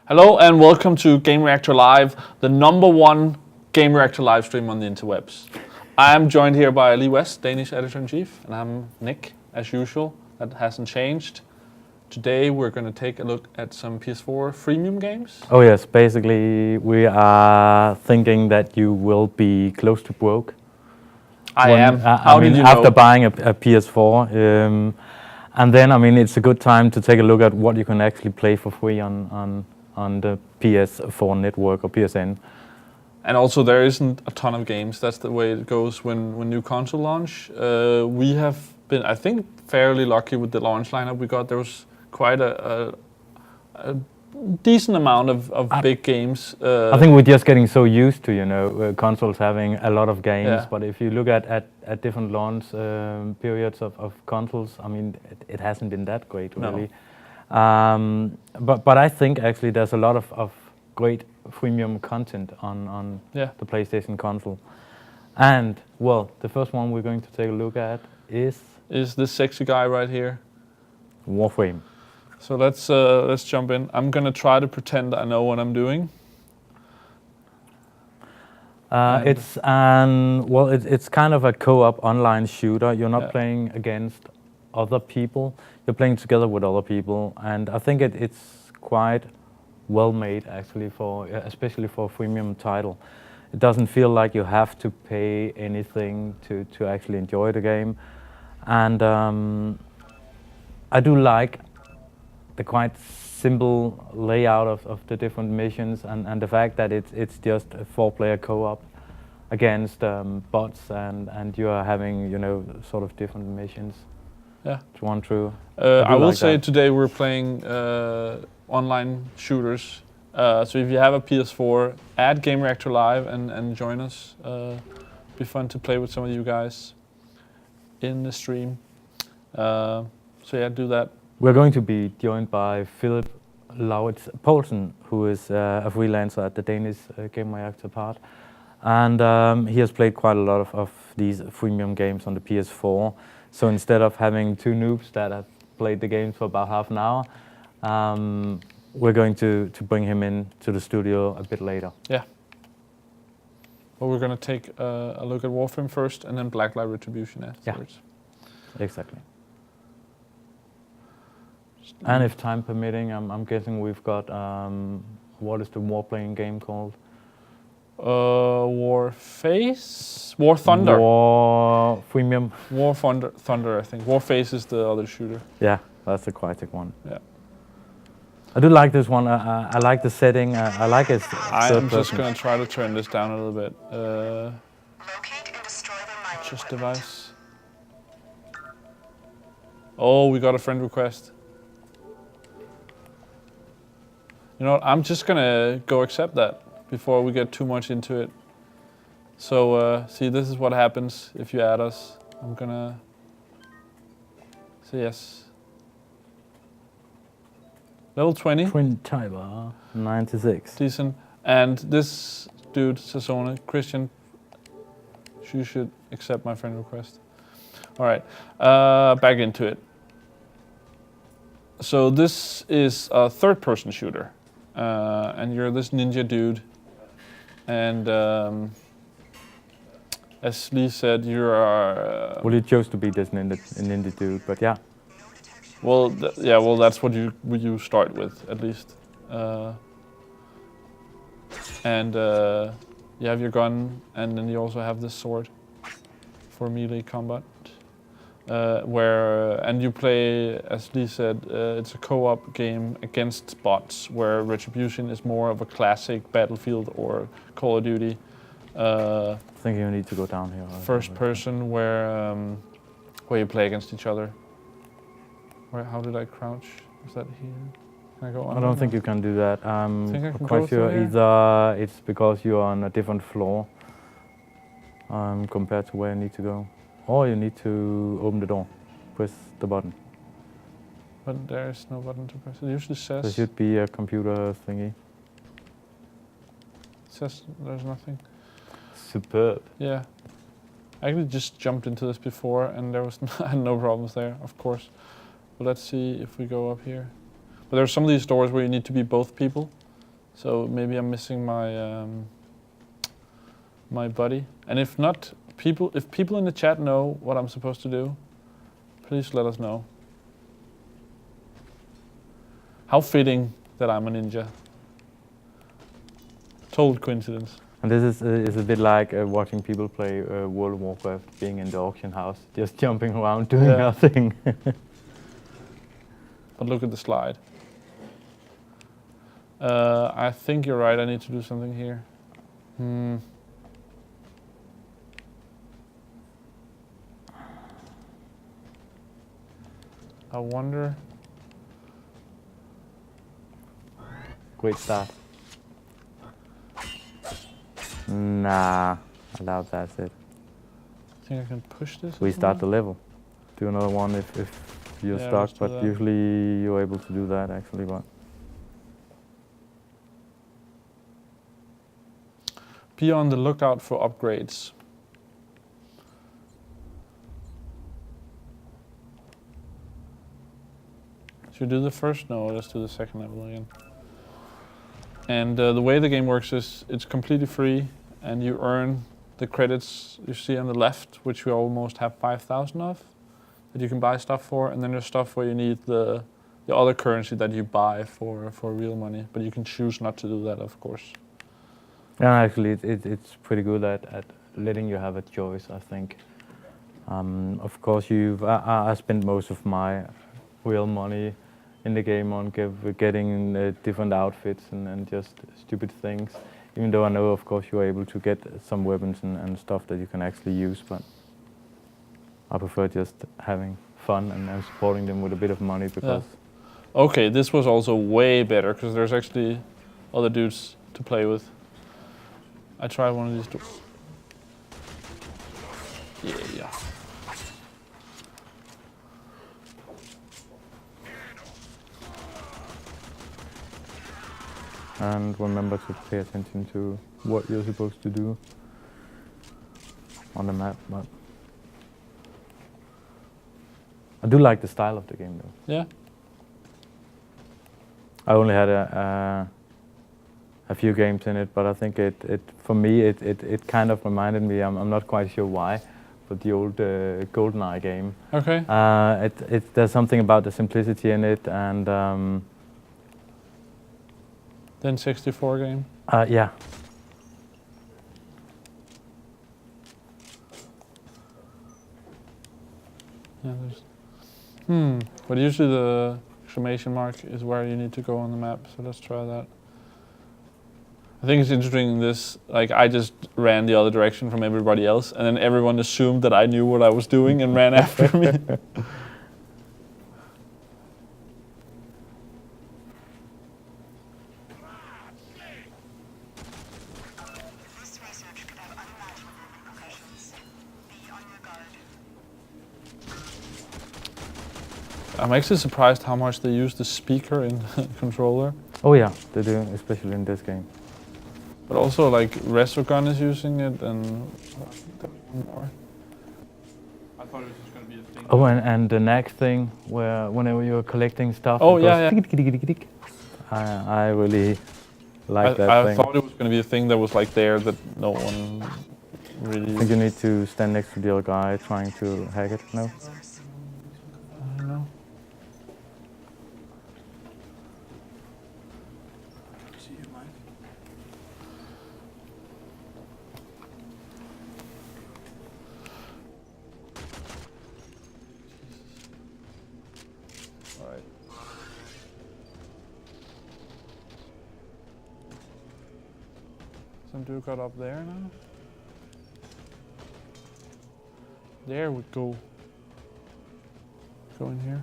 Hello and welcome to Gamereactor Live, the #1 Gamereactor live stream on the interwebs. I am joined here by Lee West, Danish editor-in-chief, and I'm Nick, as usual. That hasn't changed. Today we're going to take a look at some PS4 freemium games. Oh yes, basically we are thinking that you will be close to broke. I am. How did you know? After buying a PS4. And then, it's a good time to take a look at what you can actually play for free on the PS4 network or PSN. And also there isn't a ton of games. That's the way it goes when new console launch. We have been, I think, fairly lucky with the launch lineup we got. There was quite a decent amount of big games. I think we're just getting so used to, consoles having a lot of games. Yeah. But if you look at different launch periods of consoles, it hasn't been that great, really. No. But I think actually there's a lot of great freemium content on the PlayStation console. And, well, the first one we're going to take a look at is this sexy guy right here. Warframe. So let's jump in. I'm gonna try to pretend I know what I'm doing. It's kind of a co-op online shooter. You're not playing against other people. You're playing together with other people, and I think it's quite well made actually especially for a freemium title. It doesn't feel like you have to pay anything to actually enjoy the game, and I do like the quite simple layout of the different missions and the fact that it's just a 4-player co-op against bots and you are having sort of different missions. Yeah, to run through. I will say today we're playing online shooters. So if you have a PS4, add Gamereactor Live and join us. Be fun to play with some of you guys in the stream. So yeah, do that. We're going to be joined by Philip Lauritz Poulsen, who is a freelancer at the Danish Gamereactor part. And he has played quite a lot of these freemium games on the PS4. So instead of having two noobs that have played the games for about half an hour, we're going to bring him in to the studio a bit later. Yeah. Well, we're going to take a look at Warframe first and then Blacklight Retribution afterwards. Yeah, exactly. And if time permitting, I'm guessing we've got, what is the war-playing game called? War Thunder. War Freemium. War Thunder, I think. Warface is the other shooter. Yeah, that's the classic one. Yeah. I do like this one. I like the setting. I like it. I'm just going to try to turn this down a little bit. Locate and destroy the Just device. Oh, we got a friend request. You know what, I'm just gonna go accept that before we get too much into it. So, see, this is what happens if you add us. I'm gonna say yes. Level 20. Twin Tiber 96. Decent. And this dude, Sassone, Christian, you should accept my friend request. All right, back into it. So this is a third-person shooter. And you're this ninja dude, and as Lee said, you are. Well, you chose to be this ninja dude, but yeah. Well, well, that's what you start with at least, and you have your gun, and then you also have this sword for melee combat. And you play, as Lee said, it's a co-op game against bots, where Retribution is more of a classic Battlefield or Call of Duty. I think you need to go down here. First person, where you play against each other. How did I crouch? Is that here? Can I go on? I don't think you can do that. Think I can quite go sure here? either it's because you're on a different floor compared to where you need to go. Or you need to open the door, press the button. But there's no button to press. It usually says... There should be a computer thingy. It says there's nothing. Superb. Yeah. I actually just jumped into this before and there was I had no problems there, of course. But let's see if we go up here. But there's some of these doors where you need to be both people. So maybe I'm missing my my buddy. And if not, if people in the chat know what I'm supposed to do, please let us know. How fitting that I'm a ninja. Total coincidence. And this is a bit like watching people play World of Warcraft, being in the auction house, just jumping around, doing nothing. But look at the slide. I think you're right, I need to do something here. I wonder... Great start. Nah, I doubt that's it. I think I can push this. We start the level. Do another one if you're stuck, but usually you're able to do that actually. But be on the lookout for upgrades. Should we do the first? No, let's do the second level again. And the way the game works is it's completely free, and you earn the credits you see on the left, which we almost have 5,000 of, that you can buy stuff for. And then there's stuff where you need the other currency that you buy for real money, but you can choose not to do that, of course. yeah, actually, it's pretty good at letting you have a choice, I think. Of course, I spent most of my real money in the game on getting different outfits and just stupid things. Even though I know, of course, you're able to get some weapons and stuff that you can actually use, but I prefer just having fun and supporting them with a bit of money because... Yeah. Okay, this was also way better because there's actually other dudes to play with. I tried one of these two. Yeah. And remember to pay attention to what you're supposed to do on the map. But I do like the style of the game though. Yeah. I only had a few games in it, but I think for me it kind of reminded me, I'm not quite sure why, but the old GoldenEye game. Okay. There's something about the simplicity in it, and Then 64 game. yeah. Yeah, there's. But usually the exclamation mark is where you need to go on the map, so let's try that. I think it's interesting in this, like I just ran the other direction from everybody else, and then everyone assumed that I knew what I was doing and ran after me. This research could have unimaginable repercussions. Be on your guard. I'm actually surprised how much they use the speaker in the controller. Oh yeah, they do, especially in this game. But also like Resogun is using it and more. I thought it was just going to be a thing. Oh, and the next thing where whenever you're collecting stuff, Oh, it yeah, goes I really like that I thing. thought it was going to be a thing that was like there that no one really... I think you need to stand next to the other guy trying to hack it, no? I don't know. Alright. Some dude got up there now. There we go. Go in here.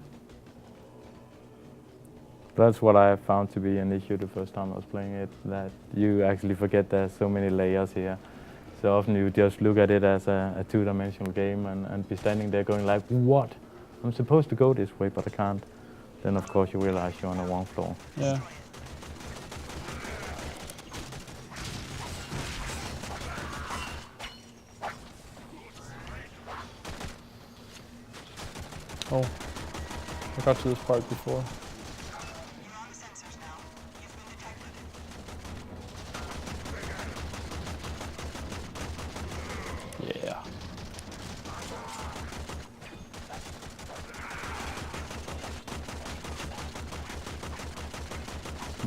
That's what I found to be an issue the first time I was playing it, that you actually forget there's so many layers here. So often you just look at it as a two-dimensional game and be standing there going like, what? I'm supposed to go this way, but I can't. Then of course you realize you're on the wrong floor. Yeah. Oh, I got to this part before. You're on the sensors now. You've been detected.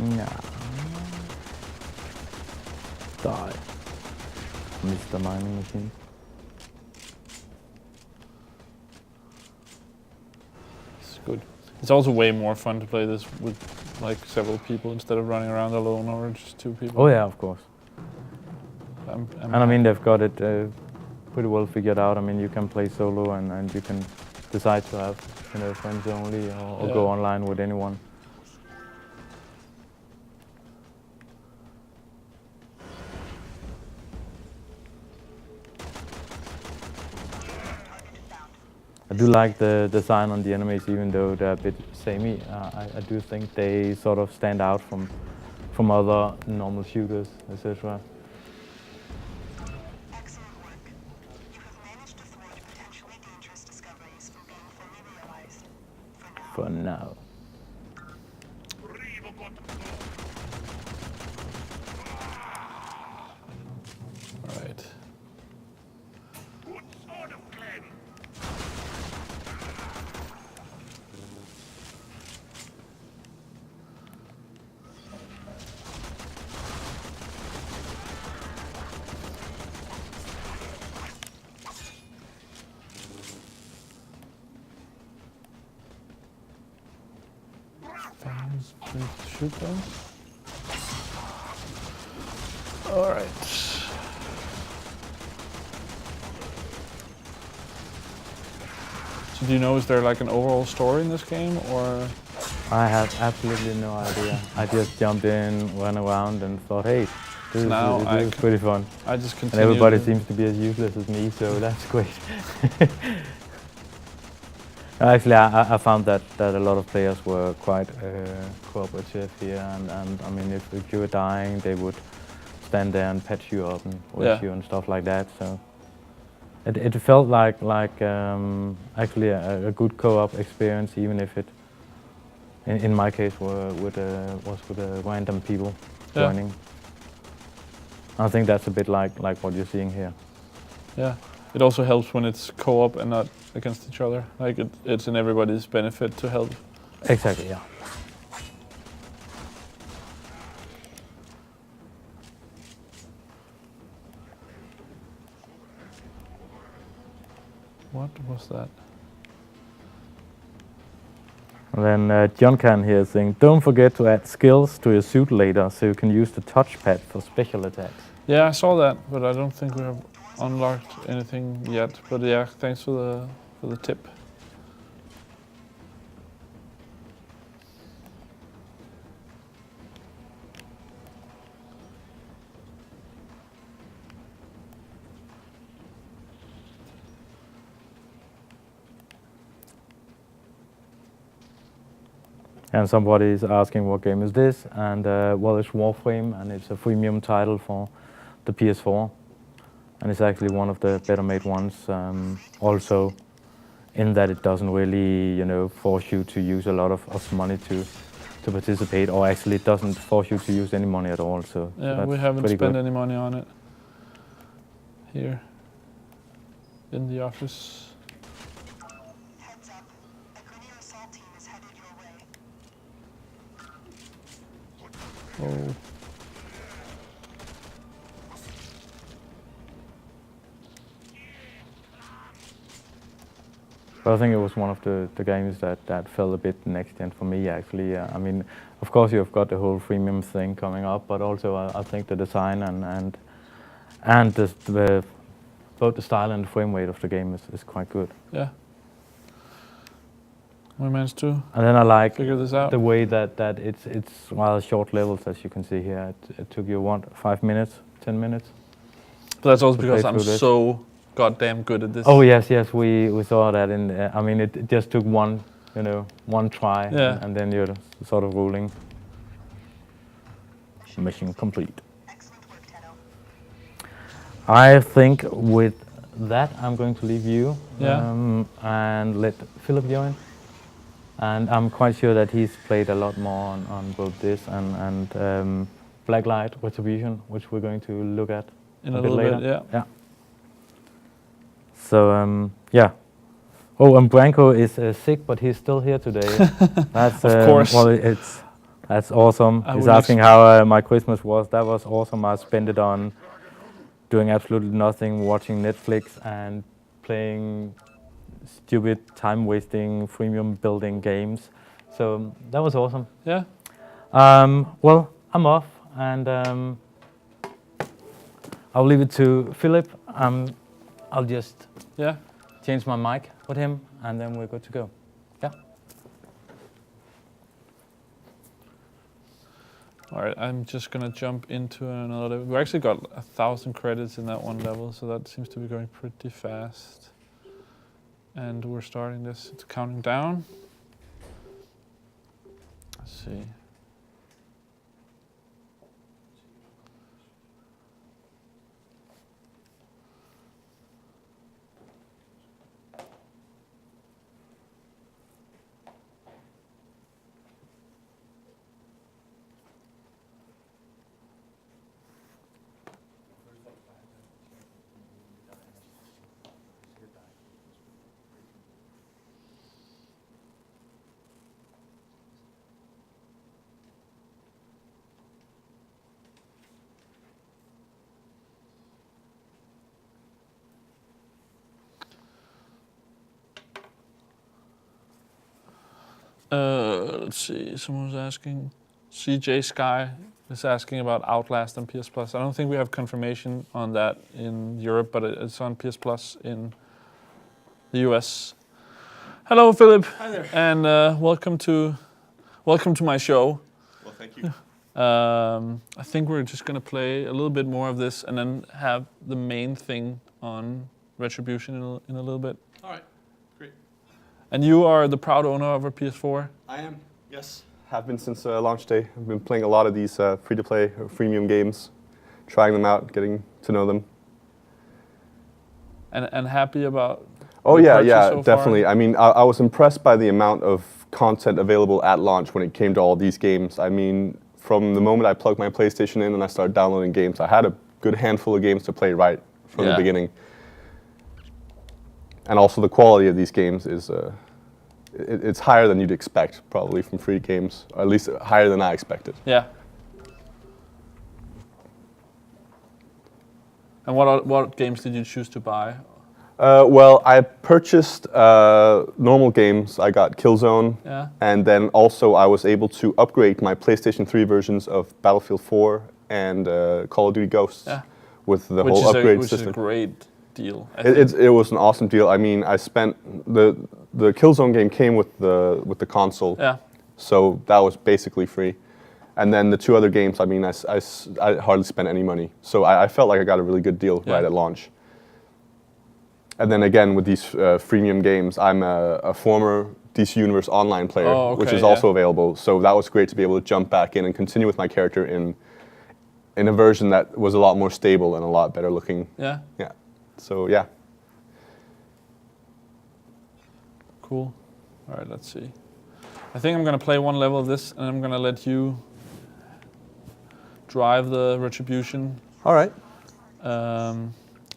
Yeah. Die. Mr. Mining Machine. It's good. It's also way more fun to play this with like several people instead of running around alone or just 2 people. Oh yeah, of course. I'm And I mean, they've got it pretty well figured out. I mean, you can play solo and you can decide to have, you know, friends only or go online with anyone. I do like the design on the enemies, even though they're a bit samey. I do think they sort of stand out from other normal shooters, etc. Excellent work. You have managed to thwart potentially dangerous discoveries from being fully realized. For now. For now. All right. Fans, please shoot them. All right. So do you know, is there like an overall story in this game, or? I have absolutely no idea. I just jumped in, ran around, and thought, hey, this is pretty fun. I just And continue. everybody seems to be as useless as me, so that's great. Actually, I found that a lot of players were quite cooperative here, and I mean, if you were dying, they would stand there and patch you up and wish you and stuff like that. So it felt like actually a good co-op experience, even if it, in my case, was with random people joining. I think that's a bit like what you're seeing here. Yeah, it also helps when it's co-op and not against each other. Like it's in everybody's benefit to help. Exactly, yeah. What was that? And then John Can here saying, don't forget to add skills to your suit later so you can use the touchpad for special attacks. Yeah, I saw that, but I don't think we have unlocked anything yet. But yeah, thanks for the tip. And somebody is asking what game is this, and well, it's Warframe, and it's a freemium title for the PS4, and it's actually one of the better made ones. Also, in that it doesn't really, you know, force you to use a lot of money to participate, or actually it doesn't force you to use any money at all. So yeah, we haven't spent any money on it here in the office. Heads up. A Grenadier assault team is headed your way. Oh. But I think it was one of the games that fell a bit next gen for me, actually. I mean, of course you've got the whole freemium thing coming up, but also I think the design and both the style and the frame rate of the game is quite good. Yeah. We managed to and then I like figure this out. The way that it's rather short levels, as you can see here. It took you 5 minutes, 10 minutes. But that's also because I'm so goddamn good at this. Oh yes, we saw that in. I mean, it just took one try, and then you're sort of ruling. Mission complete. Excellent work, Tenno. I think with that, I'm going to leave you and let Philip join. And I'm quite sure that he's played a lot more on both this and Blacklight Retribution, which we're going to look at in a bit little later. bit. Yeah. So yeah. Oh, and Branko is sick, but he's still here today. That's of course. Well, it's That's awesome. I He's wouldn't asking how my Christmas was. That was awesome. I spent it on doing absolutely nothing, watching Netflix and playing stupid time-wasting freemium building games. So that was awesome. Yeah. Well, I'm off, and I'll leave it to Philip. I'll just Yeah. change my mic with him, and then we're good to go. Yeah. All right, I'm just gonna jump into another. We actually got 1,000 credits in that one level, so that seems to be going pretty fast. And we're starting this. It's counting down. Let's see. Let's see. Someone was asking. CJ Sky is asking about Outlast on PS Plus. I don't think we have confirmation on that in Europe, but it's on PS Plus in the US. Hello, Philip. Hi there. And welcome to my show. Well, thank you. I think we're just gonna play a little bit more of this, and then have the main thing on Retribution in a little bit. All right, great. And you are the proud owner of a PS4. I am, yes. Have been since launch day. I've been playing a lot of these free-to-play or freemium games, trying them out, getting to know them. And happy about. Oh the yeah, purchase yeah, so far? definitely. I mean, I was impressed by the amount of content available at launch when it came to all these games. I mean, from the moment I plugged my PlayStation in and I started downloading games, I had a good handful of games to play right from the beginning. And also the quality of these games is it's higher than you'd expect, probably, from free games, or at least higher than I expected. Yeah. And what games did you choose to buy? Well, I purchased normal games. I got Killzone, Yeah. and then also I was able to upgrade my PlayStation 3 versions of Battlefield 4 and Call of Duty Ghosts Yeah. with the whole upgrade Which system. is a great deal. It was an awesome deal. I mean, I spent the Killzone game came with the console, Yeah. so that was basically free. And then the two other games, I mean, I hardly spent any money, so I felt like I got a really good deal right at launch. And then again, with these freemium games, I'm a former DC Universe Online player, which is also available. So that was great to be able to jump back in and continue with my character in a version that was a lot more stable and a lot better looking. Yeah. Yeah. So yeah. Cool. All right, let's see. I think I'm gonna play one level of this, and I'm gonna let you drive the Retribution. All right.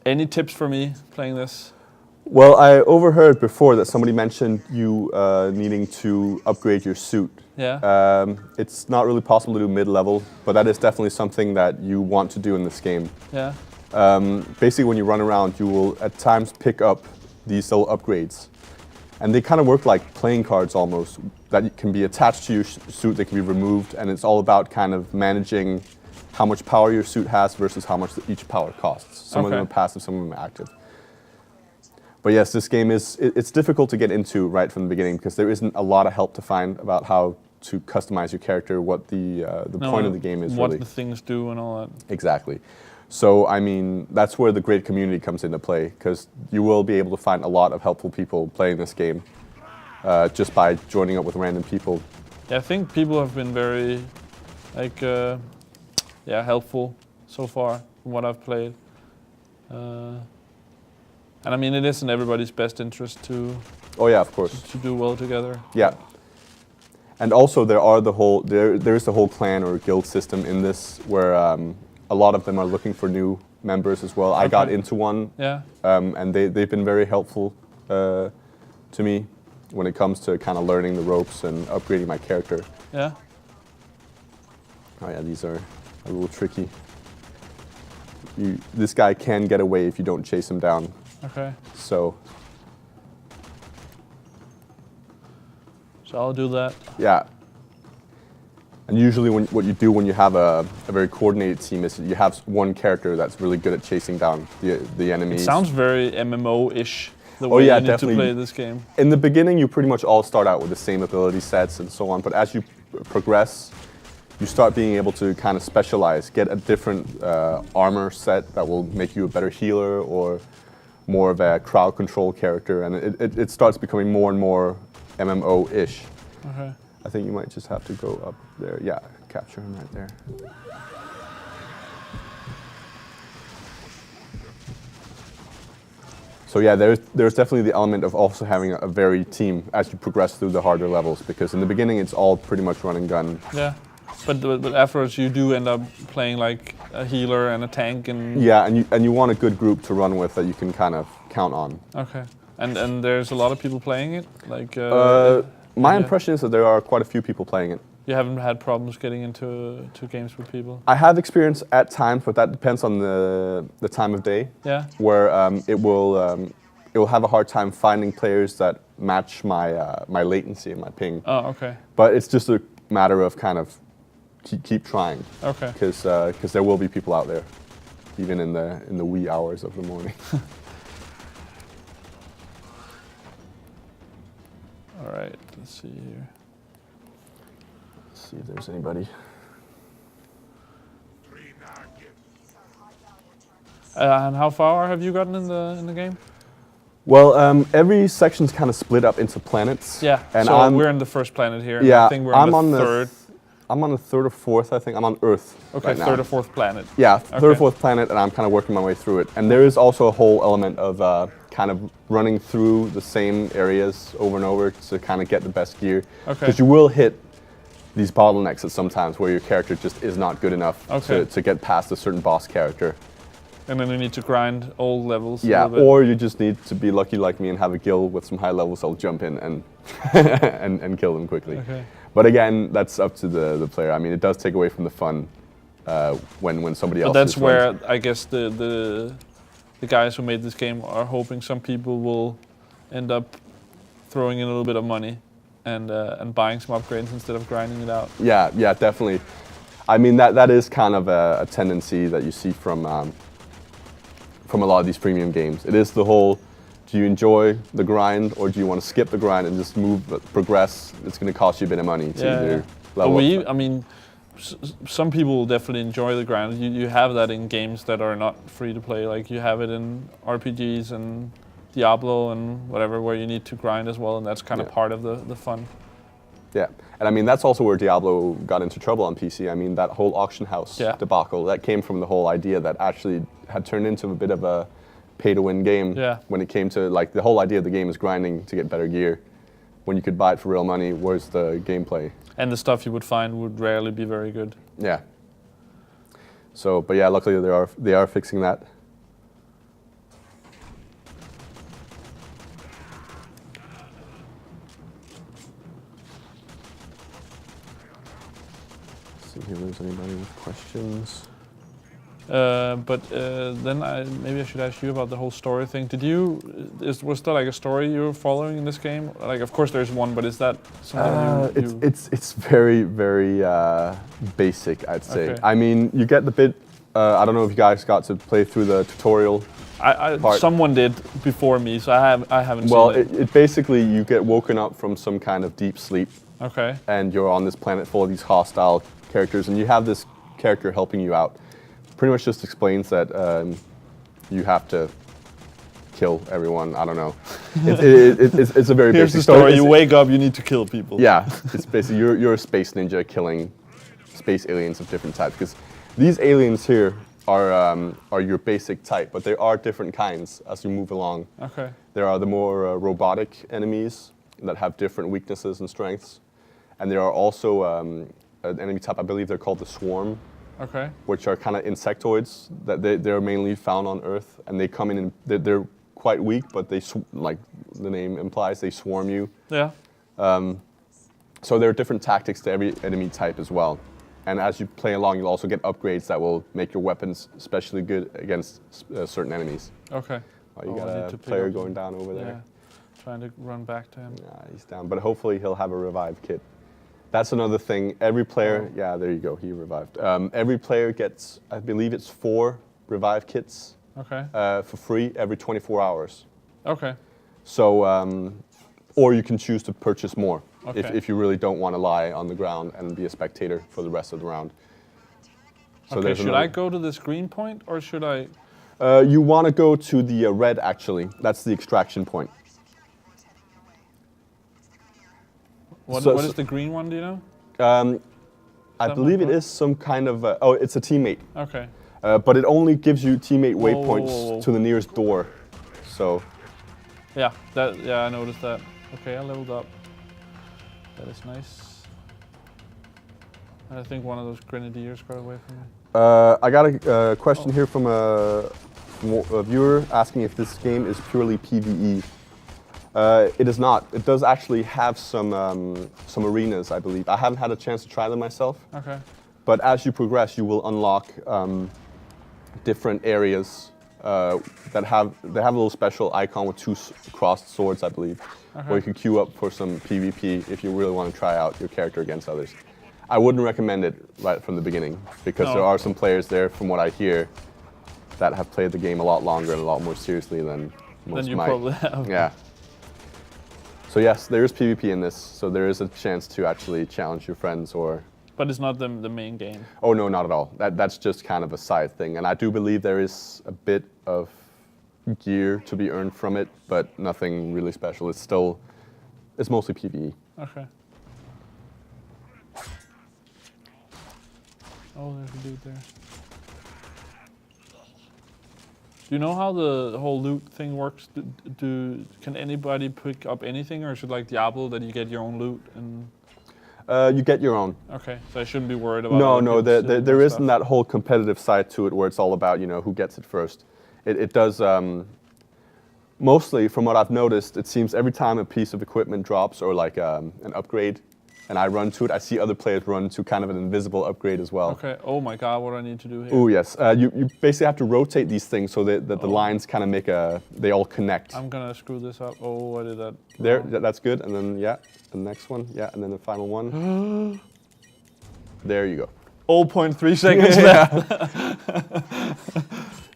Any tips for me playing this? Well, I overheard before that somebody mentioned you needing to upgrade your suit. Yeah. It's not really possible to do mid-level, but that is definitely something that you want to do in this game. Yeah. Basically, when you run around, you will at times pick up these little upgrades. And they kind of work like playing cards almost, that can be attached to your suit, they can be removed, and it's all about kind of managing how much power your suit has versus how much each power costs. Some of them are passive, some of them are active. But yes, this game it's difficult to get into right from the beginning because there isn't a lot of help to find about how to customize your character, what the point of the game is what really. the things do and all that. Exactly. So, I mean, that's where the great community comes into play, because you will be able to find a lot of helpful people playing this game just by joining up with random people. Yeah, I think people have been very, like, helpful so far from what I've played. And I mean, it is in everybody's best interest to. Oh yeah, of course. To do well together. Yeah. And also, there is the whole clan or guild system in this, where a lot of them are looking for new members as well. I got into one, and they've been very helpful to me when it comes to kind of learning the ropes and upgrading my character. Yeah. Oh yeah, these are a little tricky. This guy can get away if you don't chase him down. Okay. So I'll do that. yeah. And usually what you do when you have a very coordinated team is you have one character that's really good at chasing down the enemies. It sounds very MMO-ish, the Oh way yeah, you need definitely. to play this game. In the beginning, you pretty much all start out with the same ability sets and so on, but as you progress, you start being able to kind of specialize, get a different armor set that will make you a better healer or more of a crowd control character, and it starts becoming more and more MMO-ish. Okay. I think you might just have to go up there. Yeah, capture him right there. So yeah, there's definitely the element of also having a very team as you progress through the harder levels, because in the beginning it's all pretty much run and gun. Yeah. But afterwards you do end up playing like a healer and a tank and... Yeah, and you want a good group to run with that you can kind of count on. Okay. And there's a lot of people playing it? Like My yeah. impression is that there are quite a few people playing it. You haven't had problems getting into games with people? I have experience at times, but that depends on the time of day. Yeah. Where it will have a hard time finding players that match my latency and my ping. Oh, okay. But it's just a matter of kind of keep trying. Okay. Because there will be people out there, even in the wee hours of the morning. All right. Let's see here. Let's see if there's anybody. And how far have you gotten in the game? Well, every section's kind of split up into planets. Yeah. And so we're in the first planet here. And Yeah, I think we're on the third. I'm on the third or fourth, I think. I'm on Earth. Okay, right now. third or fourth planet. Yeah, third or Okay. fourth planet, and I'm kind of working my way through it. And there is also a whole element of kind of running through the same areas over and over to kind of get the best gear. Okay. Because you will hit these bottlenecks at sometimes where your character just is not good enough Okay. to get past a certain boss character. And then you need to grind all levels. Yeah, a little bit. or you just need to be lucky like me and have a guild with some high levels. I'll jump in and and kill them quickly. Okay. But again, that's up to the player. I mean, it does take away from the fun when somebody else. But that's just where runs. I guess the guys who made this game are hoping some people will end up throwing in a little bit of money and buying some upgrades instead of grinding it out. Yeah, definitely. I mean, that is kind of a tendency that you see from a lot of these premium games. It is the whole, do you enjoy the grind or do you want to skip the grind and just progress? It's going to cost you a bit of money to either But level up. I mean, some people will definitely enjoy the grind. You have that in games that are not free to play. Like you have it in RPGs and Diablo and whatever, where you need to grind as well, and that's kind of part of the fun. Yeah, and I mean, that's also where Diablo got into trouble on PC. I mean, that whole auction house debacle, that came from the whole idea that actually had turned into a bit of a pay-to-win game when it came to, like, the whole idea of the game is grinding to get better gear. When you could buy it for real money, where's the gameplay? And the stuff you would find would rarely be very good. Yeah. So, but yeah, luckily they are fixing that. See if there's anybody with questions. Then maybe I should ask you about the whole story thing. Was there like a story you were following in this game? Like, of course there's one, but is that something It's very, very basic, I'd say. Okay. I mean, you get the bit. I don't know if you guys got to play through the tutorial. Someone did before me, so I haven't Well, seen it. it basically, you get woken up from some kind of deep sleep. Okay. And you're on this planet full of these hostile characters, and you have this character helping you out. Pretty much just explains that you have to kill everyone. I don't know. It's a very Here's basic the story. You It's- wake up, you need to kill people. Yeah, it's basically you're a space ninja killing space aliens of different types. Because these aliens here are your basic type, but there are different kinds as you move along. Okay. There are the more robotic enemies that have different weaknesses and strengths, and there are also an enemy type. I believe they're called the Swarm. Okay. Which are kind of insectoids that they're mainly found on Earth, and they come in and they're quite weak, but like the name implies, they swarm you. Yeah. So there are different tactics to every enemy type as well. And as you play along, you'll also get upgrades that will make your weapons especially good against certain enemies. Okay. Oh, you Oh, I got need a to pick player up going down over Yeah. there. Trying to run back to him. Yeah, he's down, but hopefully he'll have a revive kit. That's another thing. Every player, yeah, there you go, he revived. Every player gets, I believe it's 4 revive kits Okay. for free every 24 hours. Okay. So, or you can choose to purchase more Okay. if you really don't want to lie on the ground and be a spectator for the rest of the round. So Okay. there's Should another- I go to this green point or should I? You want to go to the red, actually. That's the extraction point. What So- is the green one? Do you know? I that believe my it point? is some kind of, oh, it's a teammate. Okay. But it only gives you teammate Whoa, waypoints whoa, whoa. to the nearest door. So, Yeah. Yeah. I noticed that. Okay. I leveled up. That is nice. And I think one of those grenadiers got away from me. I got a question here from a viewer asking if this game is purely PvE. It is not. It does actually have some arenas, I believe. I haven't had a chance to try them myself. Okay. But as you progress, you will unlock different areas that have a little special icon with 2 crossed swords, I believe, where you can queue up for some PvP if you really want to try out your character against others. I wouldn't recommend it right from the beginning because No. there are some players there, from what I hear, that have played the game a lot longer and a lot more seriously than most Then you might. probably have. Yeah. So yes, there is PvP in this, so there is a chance to actually challenge your friends or... But it's not the main game. Oh no, not at all. That's just kind of a side thing. And I do believe there is a bit of gear to be earned from it, but nothing really special. It's mostly PvE. Okay. Oh, there's a dude there. Do you know how the whole loot thing works? Can anybody pick up anything, or is it like Diablo that you get your own loot? And You get your own. okay, so I shouldn't be worried about. No, other no, people there stealing there my isn't stuff. that whole competitive side to it where it's all about, who gets it first. It does, mostly from what I've noticed, it seems every time a piece of equipment drops or like an upgrade, and I run to it, I see other players run to kind of an invisible upgrade as well. Okay. Oh my God, what do I need to do here? Oh yes, you basically have to rotate these things so that the lines kind of they all connect. I'm gonna screw this up. Oh, I did that. There, wrong. that's good, and then yeah, the next one, yeah, and then the final one. There you go. 0.3 seconds left.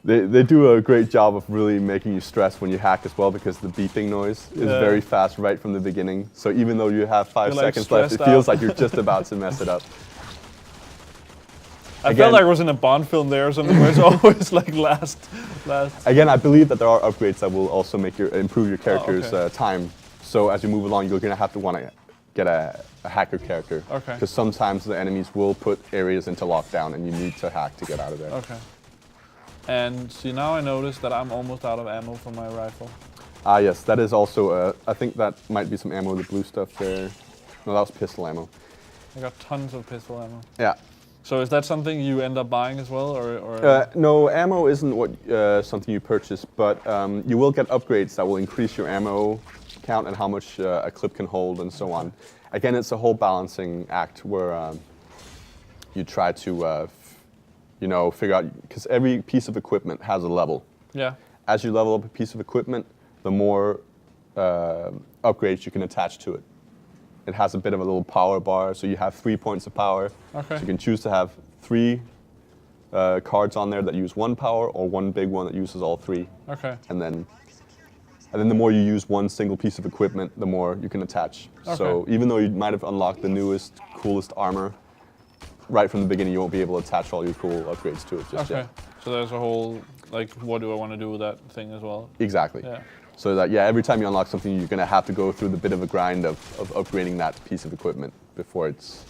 They do a great job of really making you stress when you hack as well, because the beeping noise is Yeah. very fast right from the beginning. So even though you have 5 You're, like, seconds left, it stressed feels out. like you're just about to mess it up. I Again- felt like I was in a Bond film there or something where it's always like last. Again, I believe that there are upgrades that will also improve your character's okay. time. So as you move along, you're gonna have to want to get a hacker character. Okay. Because sometimes the enemies will put areas into lockdown, and you need to hack to get out of there. Okay. And see, now I notice that I'm almost out of ammo for my rifle. Ah yes, that is also, I think that might be some ammo, the blue stuff there. No, that was pistol ammo. I got tons of pistol ammo. Yeah. So is that something you end up buying as well, or? No, ammo isn't something you purchase, but you will get upgrades that will increase your ammo count and how much a clip can hold and so on. Again, it's a whole balancing act where you try to figure out, because every piece of equipment has a level. Yeah. As you level up a piece of equipment, the more upgrades you can attach to it. It has a bit of a little power bar, so you have 3 points of power. Okay. So you can choose to have 3 cards on there that use 1 power, or 1 big one that uses all 3. Okay. And then the more you use one single piece of equipment, the more you can attach. So Okay. even though you might have unlocked the newest, coolest armor, right from the beginning you won't be able to attach all your cool upgrades to it just Okay. yet. So there's a whole like, what do I want to do with that thing as well? Exactly. Yeah. So that, yeah, every time you unlock something, you're going to have to go through the bit of a grind of upgrading that piece of equipment before it's...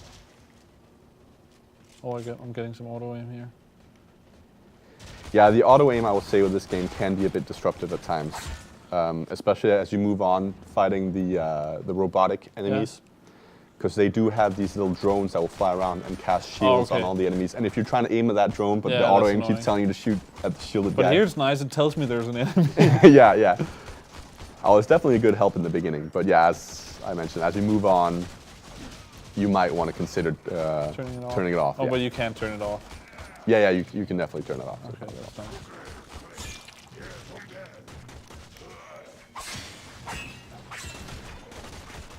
Oh, I'm getting some auto aim here. Yeah, the auto aim, I will say, with this game can be a bit disruptive at times. Especially as you move on fighting the robotic enemies. Because they do have these little drones that will fly around and cast shields on all the enemies. And if you're trying to aim at that drone, but Yeah, the auto that's aim annoying. keeps telling you to shoot at the shielded But guy. here it's nice, it tells me there's an enemy. Yeah, yeah. Oh, it's definitely a good help in the beginning. But yeah, as I mentioned, as you move on, you might want to consider turning it off. Oh, yeah. but you can't turn it off. Yeah, you can definitely turn it off. Okay, that's nice.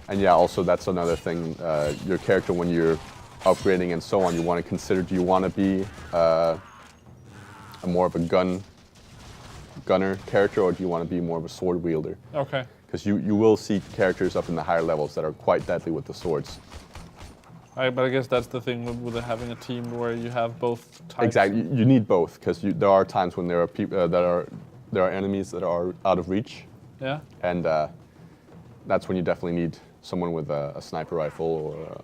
And yeah, also that's another thing. Your character, when you're upgrading and so on, you want to consider: do you want to be a more of a gunner character, or do you want to be more of a sword wielder? Okay. Because you will see characters up in the higher levels that are quite deadly with the swords. But I guess that's the thing with having a team where you have both types. Exactly, you need both, because there are times when there are people there are enemies that are out of reach. Yeah. And that's when you definitely need someone with a sniper rifle or.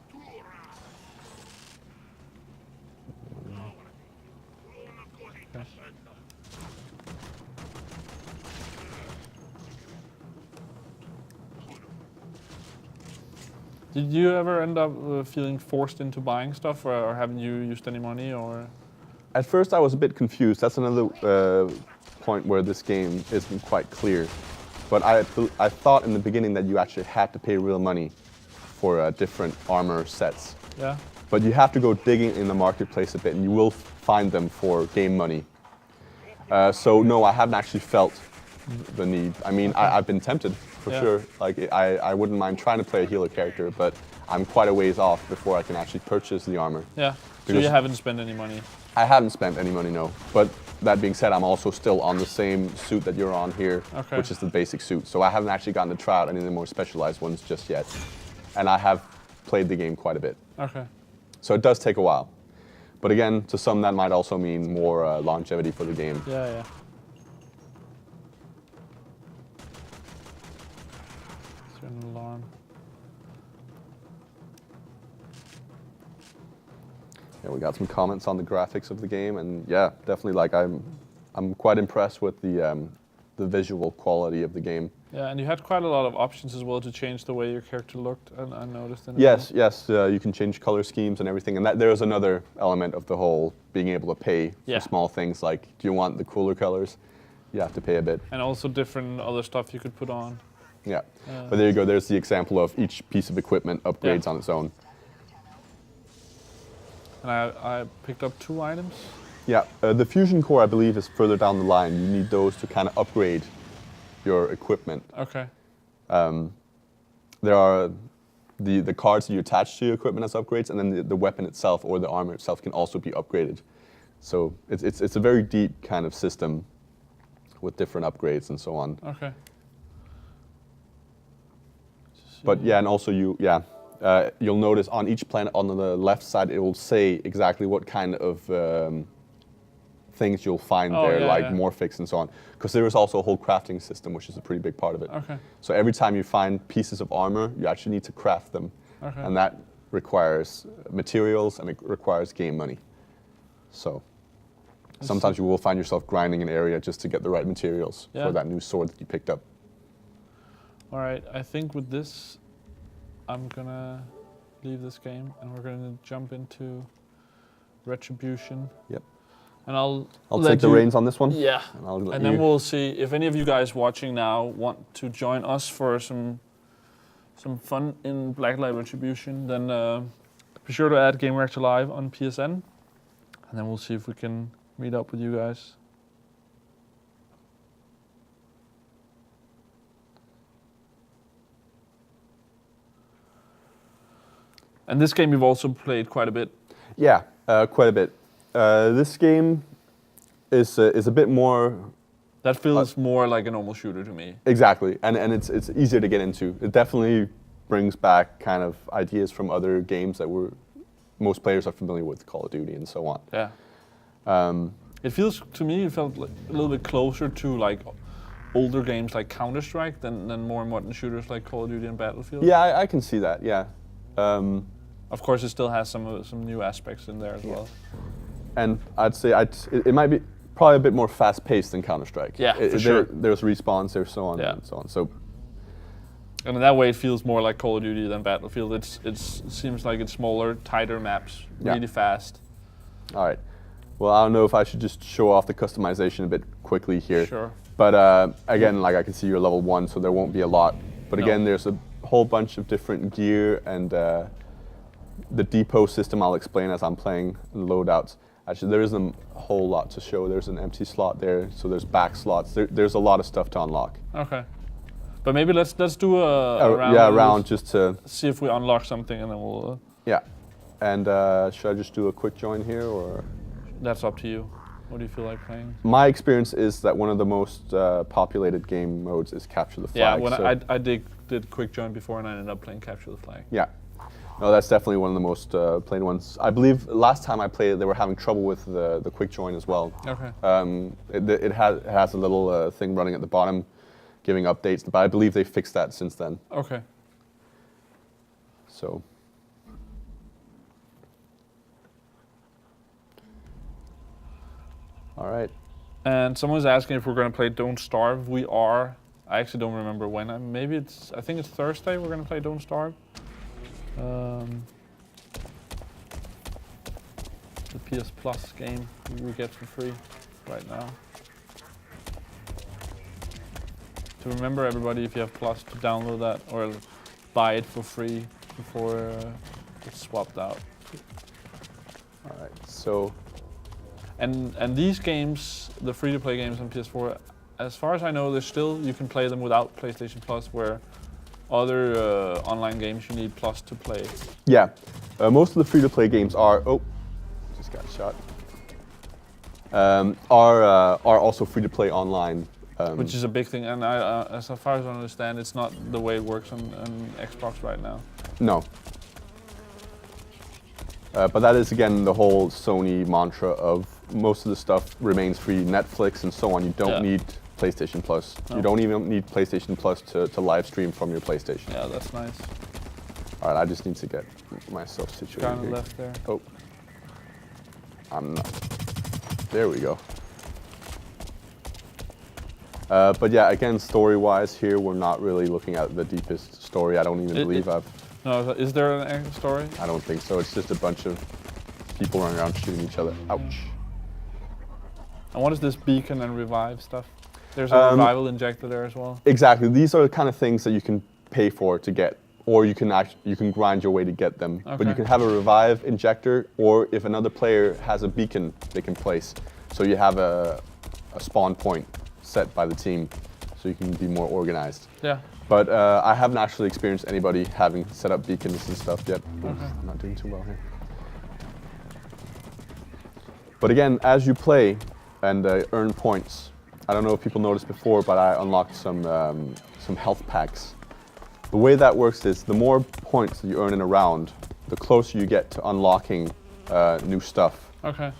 Did you ever end up feeling forced into buying stuff, or haven't you used any money, or? At first, I was a bit confused. That's another point where this game isn't quite clear. But I thought in the beginning that you actually had to pay real money for different armor sets. Yeah. But you have to go digging in the marketplace a bit, and you will find them for game money. So no, I haven't actually felt the need. I mean, I've been tempted for sure. Like I wouldn't mind trying to play a healer character, but I'm quite a ways off before I can actually purchase the armor. Yeah. So Because you haven't spent any money. I haven't spent any money, no. But that being said, I'm also still on the same suit that you're on here, which is the basic suit. So I haven't actually gotten to try out any of the more specialized ones just yet. And I have played the game quite a bit. Okay. So it does take a while. But again, to some that might also mean more longevity for the game. Yeah, yeah. Is there an alarm? Yeah, we got some comments on the graphics of the game, and yeah, definitely. Like I'm quite impressed with the visual quality of the game. Yeah, and you had quite a lot of options as well to change the way your character looked, and I noticed. In Yes, you can change color schemes and everything, and there's another element of the whole being able to pay for small things. Like, do you want the cooler colors? You have to pay a bit. And also different other stuff you could put on. Yeah, but there you go. There's the example of each piece of equipment upgrades on its own. And I picked up 2 items. Yeah, the fusion core, I believe, is further down the line. You need those to kind of upgrade your equipment. Okay. There are the cards that you attach to your equipment as upgrades, and then the weapon itself or the armor itself can also be upgraded. So it's a very deep kind of system with different upgrades and so on. Okay. But yeah, and also you'll notice on each planet on the left side it will say exactly what kind of things you'll find there, like morphics and so on. Because there is also a whole crafting system, which is a pretty big part of it. Okay. So every time you find pieces of armor, you actually need to craft them. Okay. And that requires materials and it requires game money. So sometimes you will find yourself grinding an area just to get the right materials for that new sword that you picked up. All right, I think with this, I'm gonna leave this game and we're gonna jump into Retribution. Yep. And I'll take the reins on this one. Yeah. And then we'll see if any of you guys watching now want to join us for some fun in Blacklight Retribution. Then be sure to add Gamereactor Live on PSN, and then we'll see if we can meet up with you guys. And this game you've also played quite a bit. Yeah, quite a bit. This game is a bit more. That feels more like a normal shooter to me. Exactly, and it's easier to get into. It definitely brings back kind of ideas from other games that most players are familiar with, Call of Duty and so on. Yeah. It feels to me, it felt like a little bit closer to like older games like Counter-Strike than more modern shooters like Call of Duty and Battlefield. Yeah, I can see that. Yeah. Of course, it still has some new aspects in there as well. And I'd say it might be probably a bit more fast-paced than Counter-Strike. Yeah, for sure. There's respawns, there's so on and so on. So. And in that way, it feels more like Call of Duty than Battlefield. It seems like it's smaller, tighter maps, really fast. All right. Well, I don't know if I should just show off the customization a bit quickly here. Sure. But again, like I can see you're level 1, so there won't be a lot. But again, there's a whole bunch of different gear and the depot system I'll explain as I'm playing loadouts. Actually, there isn't a whole lot to show. There's an empty slot there, so there's back slots. There's a lot of stuff to unlock. Okay. But maybe let's do a round. Yeah, a round just to see if we unlock something, and then we'll. Yeah. And should I just do a quick join here, or? That's up to you. What do you feel like playing? My experience is that one of the most populated game modes is Capture the Flag. Yeah, when I did quick join before, and I ended up playing Capture the Flag. Yeah. No, that's definitely one of the most played ones. I believe last time I played it, they were having trouble with the quick join as well. Okay. It has a little thing running at the bottom, giving updates, but I believe they fixed that since then. Okay. So. All right. And someone's asking if we're going to play Don't Starve. We are. I actually don't remember when. I think it's Thursday we're going to play Don't Starve. The PS Plus game we get for free right now. To remember, everybody, if you have Plus, to download that or buy it for free before it's swapped out. All right. So. And these games, the free-to-play games on PS4, as far as I know, you can play them without PlayStation Plus, where other online games you need Plus to play. Yeah, most of the free-to-play games are. Oh, just got shot. Are also free-to-play online. Which is a big thing, and as far as I understand, it's not the way it works on Xbox right now. No. But that is, again, the whole Sony mantra of most of the stuff remains free. Netflix and so on, you don't need PlayStation Plus. No. You don't even need PlayStation Plus to live stream from your PlayStation. Yeah, that's nice. All right, I just need to get myself situated Guy on the here. left there. Oh. I'm not. There we go. But yeah, again, story-wise here, we're not really looking at the deepest story. I don't even believe I've... No, is there an actual story? I don't think so. It's just a bunch of people running around shooting each other. Ouch. And what is this beacon and revive stuff? There's a revival injector there as well. Exactly. These are the kind of things that you can pay for to get, or you can grind your way to get them. Okay. But you can have a revive injector, or if another player has a beacon they can place. So you have a spawn point set by the team, so you can be more organized. Yeah. But I haven't actually experienced anybody having set up beacons and stuff yet. Okay. I'm not doing too well here. But again, as you play and earn points, I don't know if people noticed before, but I unlocked some health packs. The way that works is the more points that you earn in a round, the closer you get to unlocking new stuff. Okay.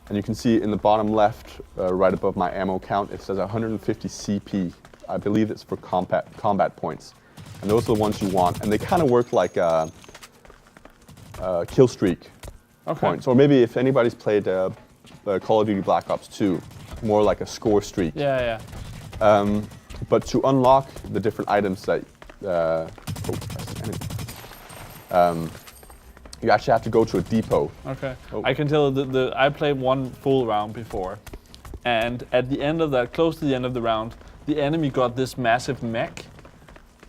And you can see in the bottom left, right above my ammo count, it says 150 CP. I believe it's for combat points. And those are the ones you want. And they kind of work like kill streak points. Or maybe if anybody's played Call of Duty Black Ops 2, more like a score streak. Yeah, yeah. But to unlock the different items that that's the enemy. You actually have to go to a depot. Okay. Oh. I can tell I played one full round before, and at the end of that, close to the end of the round, the enemy got this massive mech.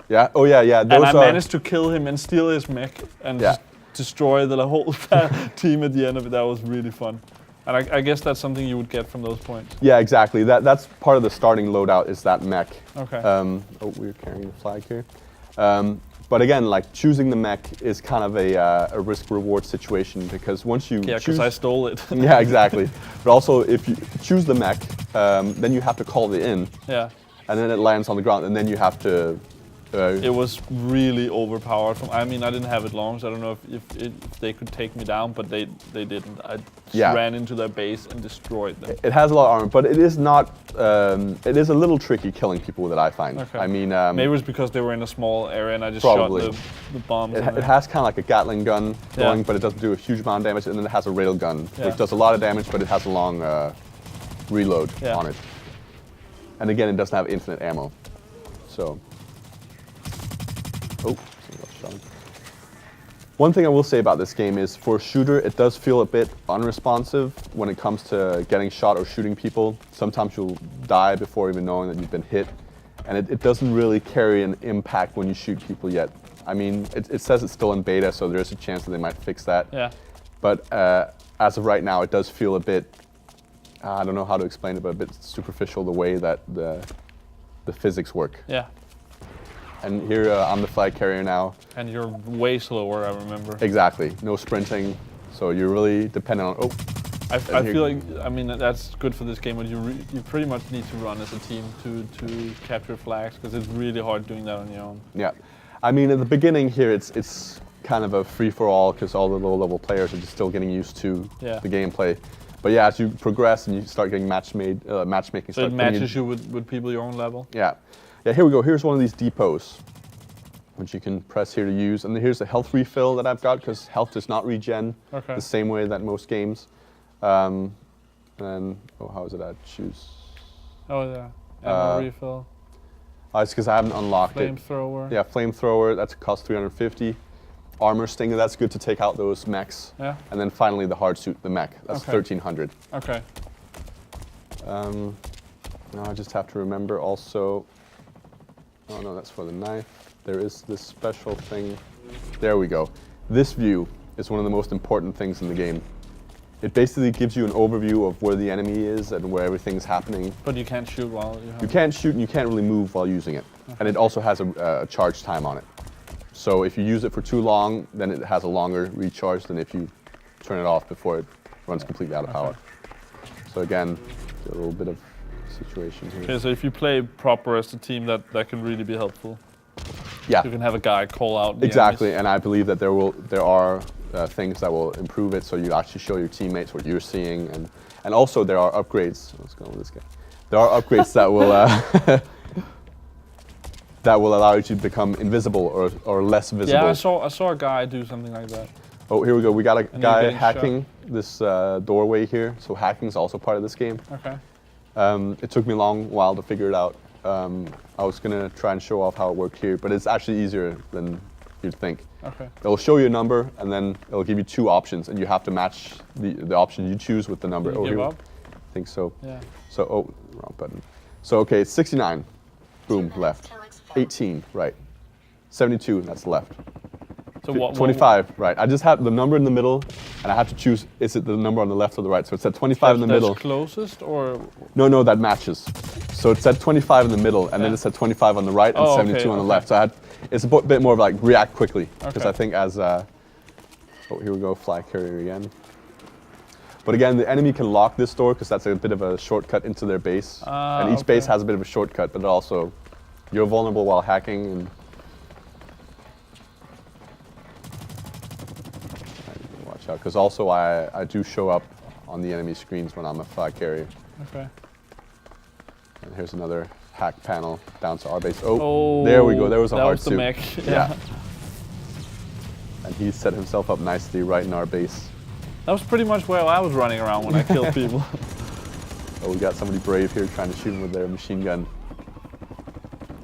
Yeah. Oh yeah, yeah. Those and I managed to kill him and steal his mech and just destroy the whole team at the end of it. That was really fun. And I guess that's something you would get from those points. Yeah, exactly. That's part of the starting loadout is that mech. Okay. Oh, we're carrying the flag here. But again, like choosing the mech is kind of a risk-reward situation because once you because I stole it. Yeah, exactly. But also, if you choose the mech, then you have to call it in. Yeah. And then it lands on the ground, and then you have to. It was really overpowered. I mean, I didn't have it long, so I don't know if they could take me down, but they didn't. I just ran into their base and destroyed them. It has a lot of armor, but it is not. It is a little tricky killing people that I find. Okay. I mean, maybe it was because they were in a small area and I just probably. shot the bombs. It has kind of like a Gatling gun going, but it doesn't do a huge amount of damage, and then it has a rail gun, which does a lot of damage, but it has a long reload on it. And again, it doesn't have infinite ammo. So. Oh, shot him. One thing I will say about this game is, for a shooter, it does feel a bit unresponsive when it comes to getting shot or shooting people. Sometimes you'll die before even knowing that you've been hit, and it doesn't really carry an impact when you shoot people yet. I mean, it says it's still in beta, so there is a chance that they might fix that. Yeah. But as of right now, it does feel a bit, I don't know how to explain it, but a bit superficial the way that the physics work. Yeah. And here I'm the flag carrier now. And you're way slower, I remember. Exactly, no sprinting, so you're really dependent on, I feel like, I mean, that's good for this game, but you pretty much need to run as a team to capture flags, because it's really hard doing that on your own. Yeah, I mean, at the beginning here, it's kind of a free-for-all, because all the low-level players are just still getting used to the gameplay. But yeah, as you progress and you start getting matchmaking. So it matches you with people your own level? Yeah. Yeah, here we go. Here's one of these depots, which you can press here to use. And here's the health refill that I've got, because health does not regen the same way that most games. And how is it? I choose. Oh yeah, ammo refill. It's because I haven't unlocked Flamethrower. Yeah, flamethrower. That's cost 350. Armor stinger. That's good to take out those mechs. Yeah. And then finally the hard suit, the mech. That's 1300. Okay. Now I just have to remember also. Oh no, that's for the knife. There is this special thing. There we go. This view is one of the most important things in the game. It basically gives you an overview of where the enemy is and where everything's happening. But you can't shoot while you have You can't shoot and you can't really move while using it. And it also has a charge time on it. So if you use it for too long, then it has a longer recharge than if you turn it off before it runs completely out of power. So again, a little bit of situation here. Okay, so if you play proper as a team, that can really be helpful. Yeah. You can have a guy call out. Exactly, and I believe that there are things that will improve it, so you actually show your teammates what you're seeing, and also there are upgrades. Let's go with this guy. There are upgrades that will that will allow you to become invisible or less visible. Yeah, I saw a guy do something like that. Oh, here we go. We got a guy getting hacking this doorway here, so hacking is also part of this game. Okay. It took me a long while to figure it out. I was gonna try and show off how it worked here, but it's actually easier than you'd think. Okay. It'll show you a number, and then it'll give you two options, and you have to match the option you choose with the number. Did you give up? I think so. Yeah. So, wrong button. So, okay, it's 69. Boom, left. 18, right. 72, that's left. So what? 25, right. I just had the number in the middle, and I have to choose, is it the number on the left or the right? So it said 25 in the middle. That's closest, or? No, that matches. So it said 25 in the middle, and then it said 25 on the right and 72 on the left. So it's a bit more of like react quickly, because I think as, oh, here we go, flag carrier again. But again, the enemy can lock this door, because that's a bit of a shortcut into their base. And each base has a bit of a shortcut, but also, you're vulnerable while hacking. And watch out, because also I do show up on the enemy screens when I'm a flag carrier. Okay. And here's another hack panel down to our base. Oh, there we go. There was a hard suit. That was the mech. Yeah. And he set himself up nicely right in our base. That was pretty much where I was running around when I killed people. Oh, we got somebody brave here trying to shoot him with their machine gun.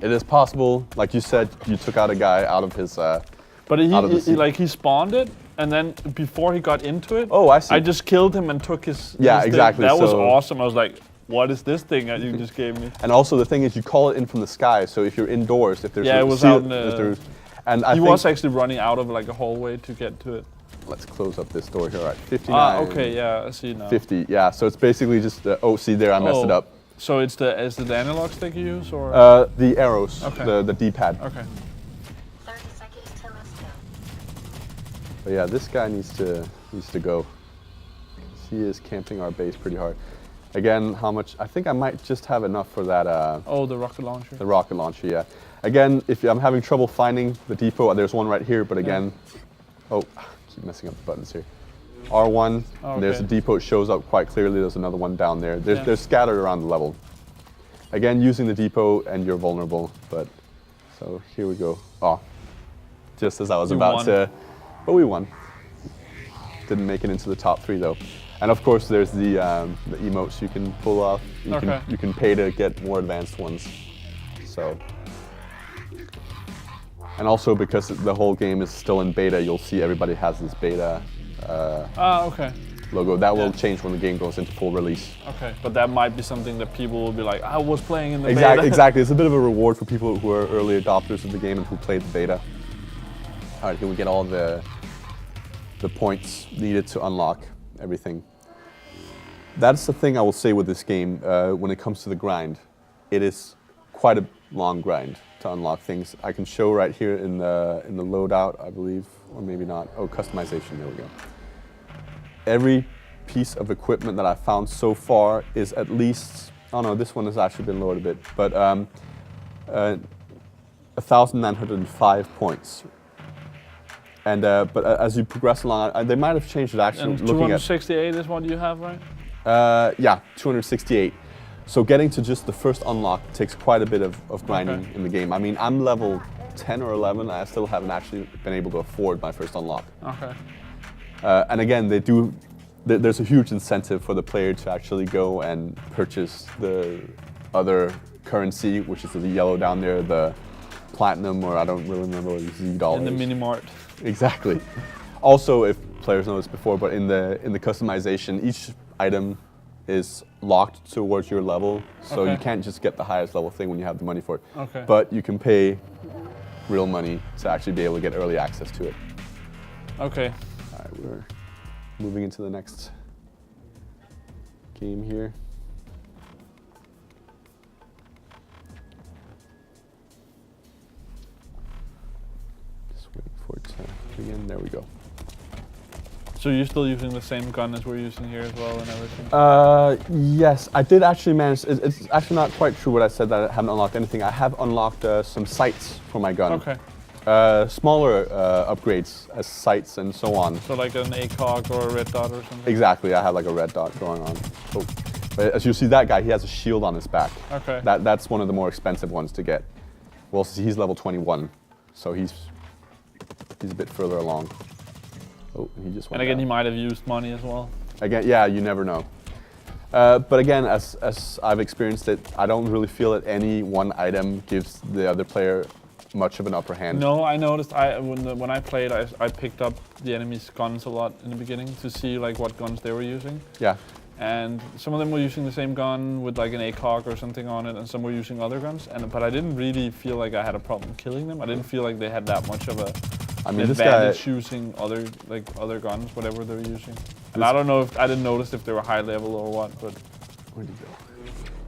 It is possible, like you said, you took out a guy out of his. But he spawned it, and then before he got into it, oh, I see. I just killed him and took his. Yeah, his exactly. That was awesome. I was like, what is this thing that you just gave me? And also the thing is, you call it in from the sky. So if you're indoors, if there's it was out in the. And he was actually running out of like a hallway to get to it. Let's close up this door here. All right, 59. Okay, yeah, I see now. 50, yeah. So it's basically just. Oh, see there, I messed it up. So is it the analog stick you use, or? The arrows, the D-pad. Okay. 30 seconds till let's go. But yeah, this guy needs to go. He is camping our base pretty hard. Again, how much? I think I might just have enough for that. The rocket launcher. The rocket launcher, yeah. Again, if I'm having trouble finding the depot, there's one right here. But again, keep messing up the buttons here. R1, there's a depot, it shows up quite clearly. There's another one down there. They're scattered around the level. Again, using the depot, and you're vulnerable. But so here we go. Oh, just as I was about to, but we won. Didn't make it into the top 3 though. And of course, there's the emotes you can pull off. You can pay to get more advanced ones. So. And also because the whole game is still in beta, you'll see everybody has this beta logo. That will change when the game goes into full release. Okay, but that might be something that people will be like, I was playing in the beta. Exactly, it's a bit of a reward for people who are early adopters of the game and who played the beta. All right, here we get all the points needed to unlock everything. That's the thing I will say with this game when it comes to the grind. It is quite a long grind to unlock things. I can show right here in the loadout, I believe, or maybe not. Oh, customization, there we go. Every piece of equipment that I've found so far is at least, oh no, this one has actually been lowered a bit, but 1,905 points. And but as you progress along, they might have changed it actually. And looking at 268 is what you have, right? yeah, 268. So getting to just the first unlock takes quite a bit of grinding Okay. in the game. I mean, I'm level 10 or 11. I still haven't actually been able to afford my first unlock. Okay. And again, there's a huge incentive for the player to actually go and purchase the other currency, which is the yellow down there, the platinum, or I don't really remember what it is, Z dollars. In the mini mart. Exactly. Also, if players know this before, but in the customization, each item is locked towards your level, so you Okay. can't just get the highest level thing when you have the money for it. Okay. But you can pay real money to actually be able to get early access to it. Okay. All right, we're moving into the next game here. Just waiting for it to begin. There we go. So you're still using the same gun as we're using here as well and everything? Yes, I did actually manage. It's actually not quite true what I said that I haven't unlocked anything. I have unlocked some sights for my gun. Okay. Smaller upgrades as sights and so on. So like an ACOG or a red dot or something? Exactly, I have like a red dot going on. Oh. But as you see, that guy, he has a shield on his back. Okay. That's one of the more expensive ones to get. Well, he's level 21, so he's a bit further along. Oh, he just went And again, down. he might have used money as well. Again, yeah, you never know. But again, as I've experienced it, I don't really feel that any one item gives the other player much of an upper hand. No, I noticed when I played, I picked up the enemy's guns a lot in the beginning to see like what guns they were using. Yeah. And some of them were using the same gun with like an ACOG or something on it, and some were using other guns. But I didn't really feel like I had a problem killing them. I didn't feel like they had that much of a I mean, this guy. advantage using other guns, whatever they were using. And I don't know if I didn't notice if they were high level or what, but Where'd he go?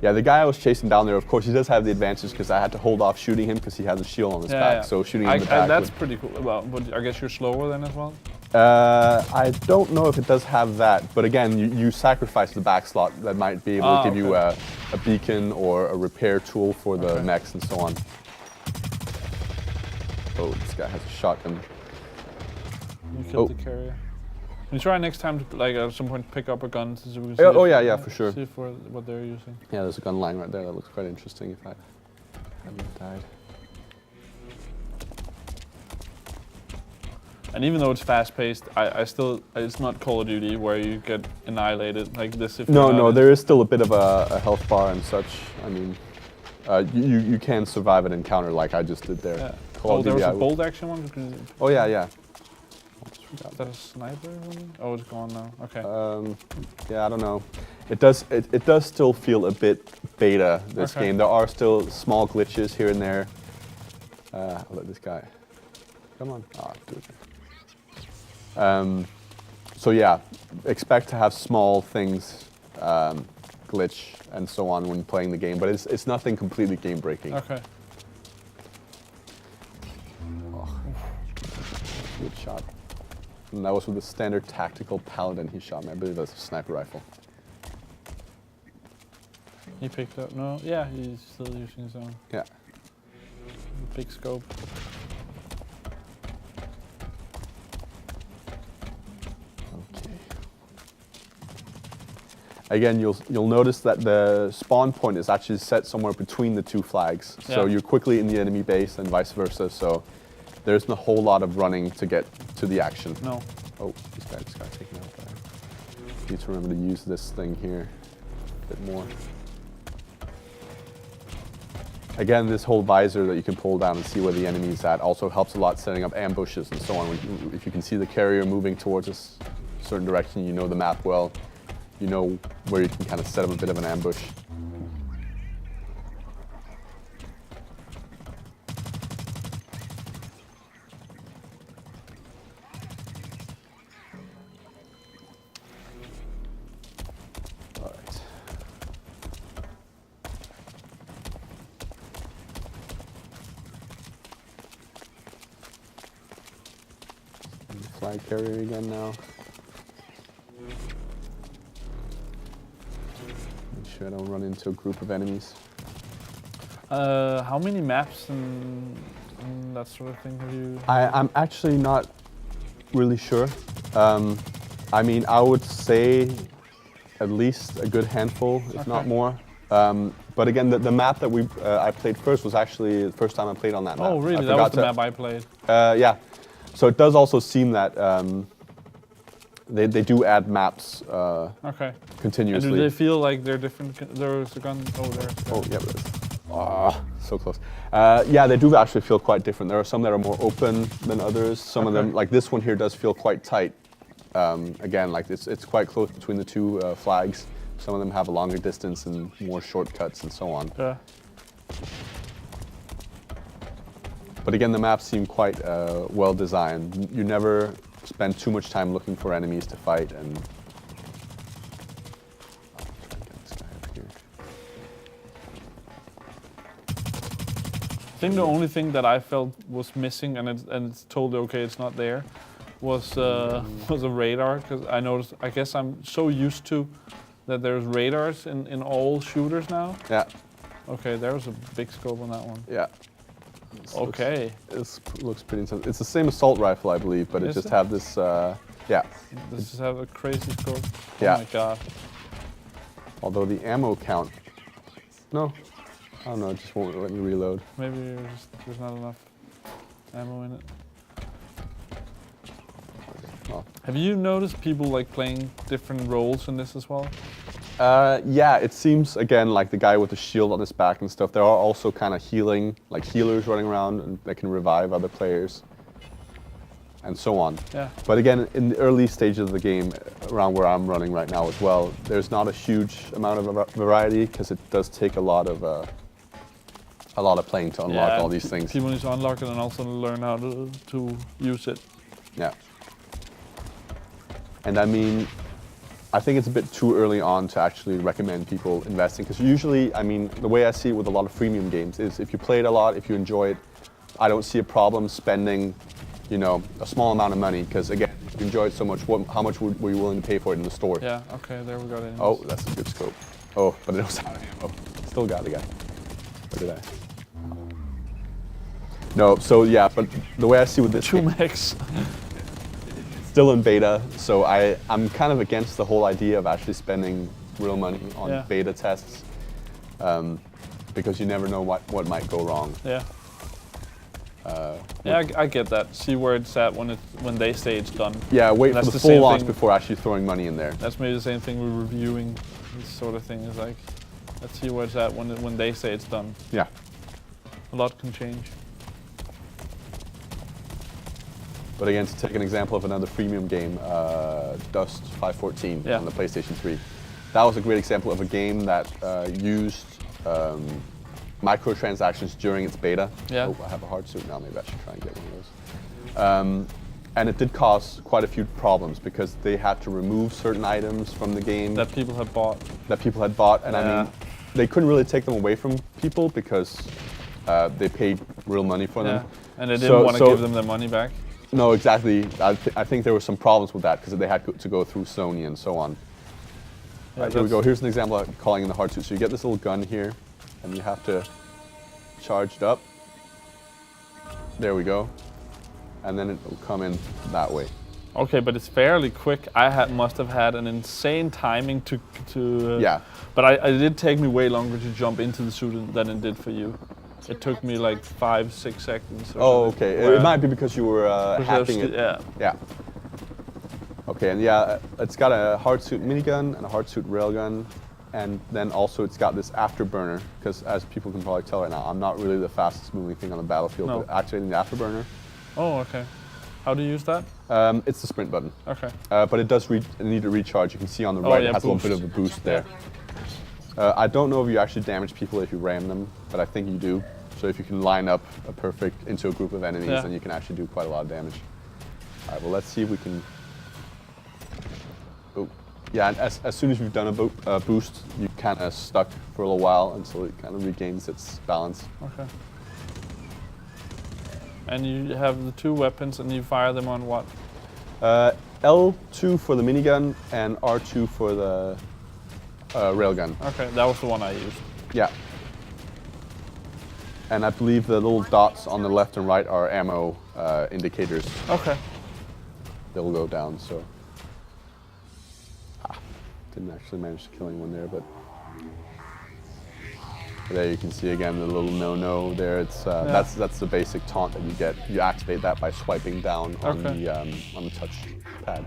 Yeah, the guy I was chasing down there, of course, he does have the advantage because I had to hold off shooting him because he has a shield on his back. So shooting him in the back. that's pretty cool. Well, but I guess you're slower then as well. I don't know if it does have that, but again, you sacrifice the back slot that might be able to give you a beacon or a repair tool for the mechs and so on. Oh, this guy has a shotgun. You killed the carrier. Can you try next time to like at some point pick up a gun so we can see Oh, yeah, for sure. See if what they're using. Yeah, there's a gun line right there. That looks quite interesting if I hadn't died. And even though it's fast-paced, I still it's not Call of Duty where you get annihilated like this. If No, you're no, not there is still a bit of a health bar and such. I mean, you can survive an encounter like I just did there. Yeah. Call of There was Duty, a bolt action one. Oh yeah, yeah. Is that a sniper one? Oh, it's gone now. Okay. Yeah, I don't know. It does still feel a bit beta, this Okay. game. There are still small glitches here and there. I'll let this guy. Come on. Ah, do it. So yeah, expect to have small things glitch and so on when playing the game, but it's nothing completely game breaking. Okay. Oh, good shot. And that was with the standard tactical paladin he shot me. I believe that's a sniper rifle. He picked up. No. Yeah, he's still using his own Yeah. big scope. Okay. Again, you'll notice that the spawn point is actually set somewhere between the two flags. So Yeah. you're quickly in the enemy base and vice versa. So there's a whole lot of running to get to the action. No. Oh, this guy just got taken out there. Need to remember to use this thing here a bit more. Again, this whole visor that you can pull down and see where the enemy's at also helps a lot setting up ambushes and so on. If you can see the carrier moving towards a certain direction, you know the map well, you know where you can kind of set up a bit of an ambush. flag carrier again now. Make sure I don't run into a group of enemies. How many maps and that sort of thing have you? I'm actually not really sure. I mean, I would say at least a good handful, if not Okay. more. But again, the map that I played first was actually the first time I played on that map. Oh, really? I That was forgot the map I played. Yeah. So it does also seem that they do add maps Okay. And continuously. do they feel like they're different? There's a gun. Oh, there. Oh, yeah, there is. Ah, so close. Yeah, they do actually feel quite different. There are some that are more open than others. Some of them, like this one here, does feel quite tight. Again, like it's quite close between the two flags. Some of them have a longer distance and more shortcuts and so on. Yeah. But again, the maps seem quite well designed. You never spend too much time looking for enemies to fight. And I think the only thing that I felt was missing, and it's totally okay, it's not there, was a radar. Because I noticed, I guess I'm so used to that there's radars in all shooters now. yeah, Okay, there's a big scope on that one. yeah. Okay. This looks pretty intense. It's the same assault rifle, I believe, but it Is just it? have this. Yeah. Does this have a crazy scope? Yeah. Oh my god. Although the ammo count. No. I don't know. It just won't let me reload. Maybe there's not enough ammo in it. Oh. Have you noticed people like playing different roles in this as well? Yeah, it seems again like the guy with the shield on his back and stuff. There are also kind of healing, like healers running around and they can revive other players, and so on. Yeah. But again, in the early stages of the game, around where I'm running right now as well, there's not a huge amount of variety because it does take a lot of playing to unlock all these things. People need to unlock it and also learn how to use it. Yeah. And I mean, I think it's a bit too early on to actually recommend people investing, because usually, I mean, the way I see it with a lot of freemium games is if you play it a lot, if you enjoy it, I don't see a problem spending, you know, a small amount of money, because again, if you enjoy it so much, how much were you willing to pay for it in the store? Yeah, okay, there we got it. Oh, that's a good scope. Oh, but it was out of ammo. Still got the guy. Or did I? No, so yeah, but the way I see with this Two game, mechs. still in beta, so I'm kind of against the whole idea of actually spending real money on beta tests, because you never know what might go wrong. Yeah. Yeah, I get that. See where it's at when they say it's done. Yeah, wait for That's the the full same launch thing. before actually throwing money in there. That's maybe the same thing with reviewing. This sort of thing is like, let's see where it's at when they say it's done. Yeah. A lot can change. But again, to take an example of another freemium game, Dust 514 on the PlayStation 3. That was a great example of a game that used microtransactions during its beta. Yeah. Oh, I have a hard suit now, maybe I should try and get one of those. And it did cause quite a few problems because they had to remove certain items from the game. That people have bought. And I mean, they couldn't really take them away from people because they paid real money for them. And they didn't want to give them their money back. No, exactly. I think there were some problems with that because they had to go through Sony and so on. Yeah, Right, here we go. Here's an example of calling in the hard suit. So you get this little gun here, and you have to charge it up. There we go. And then it will come in that way. Okay, but it's fairly quick. Must have had an insane timing to Yeah. But it did take me way longer to jump into the suit than it did for you. It took me like 5-6 seconds. Oh, okay. It might be because you were hacking it. Yeah. Yeah. Okay, and yeah, it's got a hard suit minigun and a hard suit railgun, and then also it's got this afterburner, because as people can probably tell right now, I'm not really the fastest moving thing on the battlefield, No. but activating the afterburner. Oh, okay. How do you use that? It's the sprint button. Okay. But it does need to recharge. You can see on the right it has a little bit of a boost there. I don't know if you actually damage people if you ram them, but I think you do. So if you can line up into a group of enemies, then you can actually do quite a lot of damage. All right, well, let's see if we can... Oh, yeah, and as soon as you've done a boost, you kind of stuck for a little while until it kind of regains its balance. Okay. And you have the two weapons and you fire them on what? L2 for the minigun and R2 for the railgun. Okay, that was the one I used. Yeah. And I believe the little dots on the left and right are ammo indicators. Okay. They'll go down, so. Didn't actually manage to kill anyone there, but there you can see again the little no-no there. It's that's the basic taunt that you get. You activate that by swiping down on the touch pad.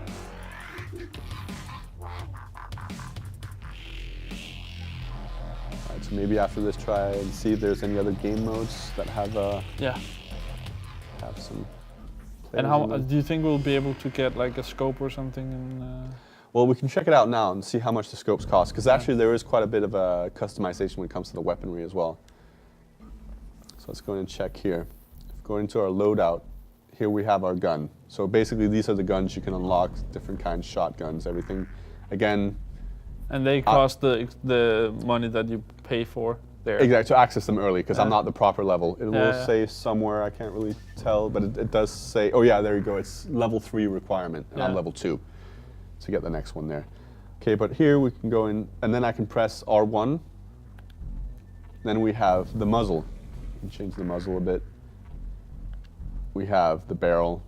Alright, so maybe after this, try and see if there's any other game modes that have have some. And how do you think we'll be able to get like a scope or something? In, Well, we can check it out now and see how much the scopes cost, because actually there is quite a bit of customization when it comes to the weaponry as well. So let's go and check here. Going into our loadout, here we have our gun. So basically these are the guns you can unlock, different kinds, shotguns, everything. Again, and they cost the money that you pay for there. Exactly, to access them early, because I'm not the proper level. It will say somewhere, I can't really tell, but it does say, oh yeah, there you go, it's level 3 requirement, and I'm level 2. To get the next one there. Okay, but here we can go in, and then I can press R1. Then we have the muzzle. We can change the muzzle a bit. We have the barrel.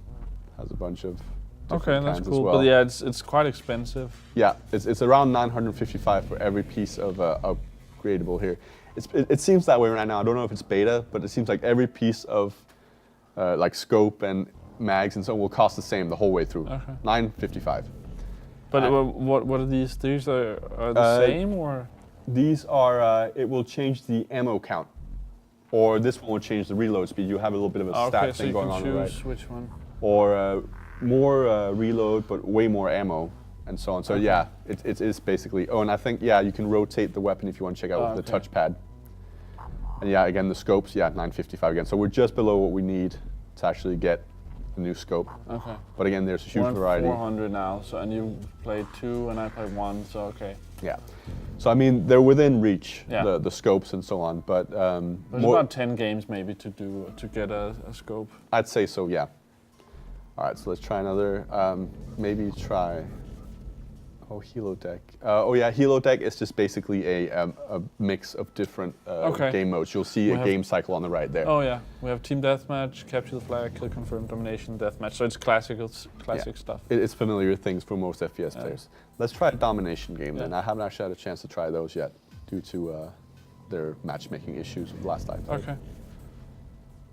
Has a bunch of different kinds that's cool. as well. But yeah, it's quite expensive. Yeah, it's around 955 for every piece of upgradable here. It seems that way right now. I don't know if it's beta, but it seems like every piece of like scope and mags and so on will cost the same the whole way through. Okay. 955. But what are these? These are the same, or? These are, it will change the ammo count. Or this one will change the reload speed. You have a little bit of a stat thing going on, right? Okay, so you can choose which one. Or more reload, but way more ammo, and so on. So yeah, it is basically, oh, and I think, yeah, you can rotate the weapon if you want to check out the touchpad. And yeah, again, the scopes, yeah, 955 again. So we're just below what we need to actually get a new scope. Okay. But again, there's a huge variety. 400 now, so, and you played 2 and I played 1, so okay. Yeah. So I mean, they're within reach, the scopes and so on, but there's about 10 games maybe to get a scope. I'd say so, yeah. All right, so let's try another. Maybe try. Oh, Helo Deck. Oh yeah, Helo Deck is just basically a mix of different game modes. You'll see a game cycle on the right there. Oh yeah, we have team deathmatch, capture the flag, kill confirm, domination, deathmatch. So it's classic stuff. It's familiar things for most FPS players. Let's try a domination game then. I haven't actually had a chance to try those yet due to their matchmaking issues with last time. Okay.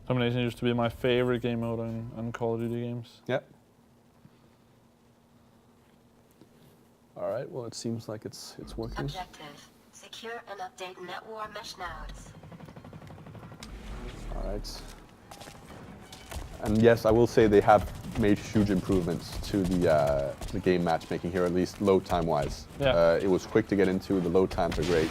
Domination used to be my favorite game mode on Call of Duty games. Yep. All right, well, it seems like it's working. Objective: secure and update net war mesh nodes. All right. And yes, I will say they have made huge improvements to the game matchmaking here, at least load time wise. Yeah. It was quick to get into. The load times are great.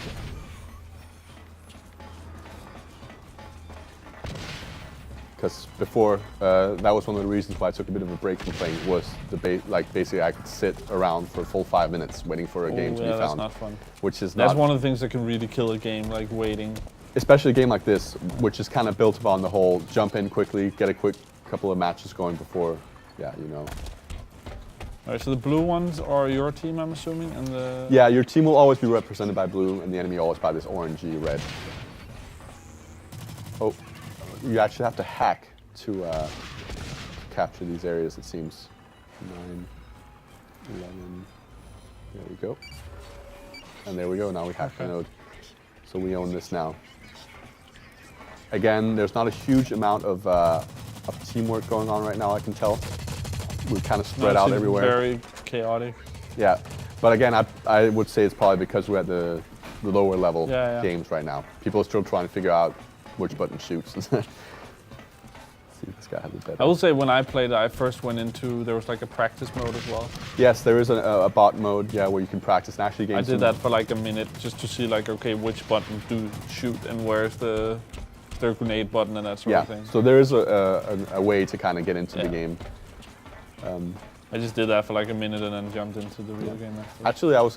Because before, that was one of the reasons why I took a bit of a break from playing, was basically I could sit around for a full 5 minutes waiting for a game to be found. That's not fun. Which is That's one of the things that can really kill a game, like waiting. Especially a game like this, which is kind of built upon the whole jump in quickly, get a quick couple of matches going before, yeah, you know. All right, so the blue ones are your team, I'm assuming, and the... Yeah, your team will always be represented by blue, and the enemy always by this orangey red. Oh. You actually have to hack to capture these areas, it seems. 9, 11, there we go. And there we go, now we hacked the node. So we own this now. Again, there's not a huge amount of teamwork going on right now, I can tell. We're kind of spread out everywhere. Very chaotic. Yeah, but again, I would say it's probably because we're at the lower level games right now. People are still trying to figure out which button shoots. See if this guy has a better. I will say when I played, I first went into, there was like a practice mode as well. Yes, there is a bot mode, yeah, where you can practice and actually game. I did that for like a minute just to see like, okay, which buttons do shoot and where's the grenade button and that sort of thing. So there is a way to kind of get into the game. I just did that for like a minute and then jumped into the real game after. Actually, I was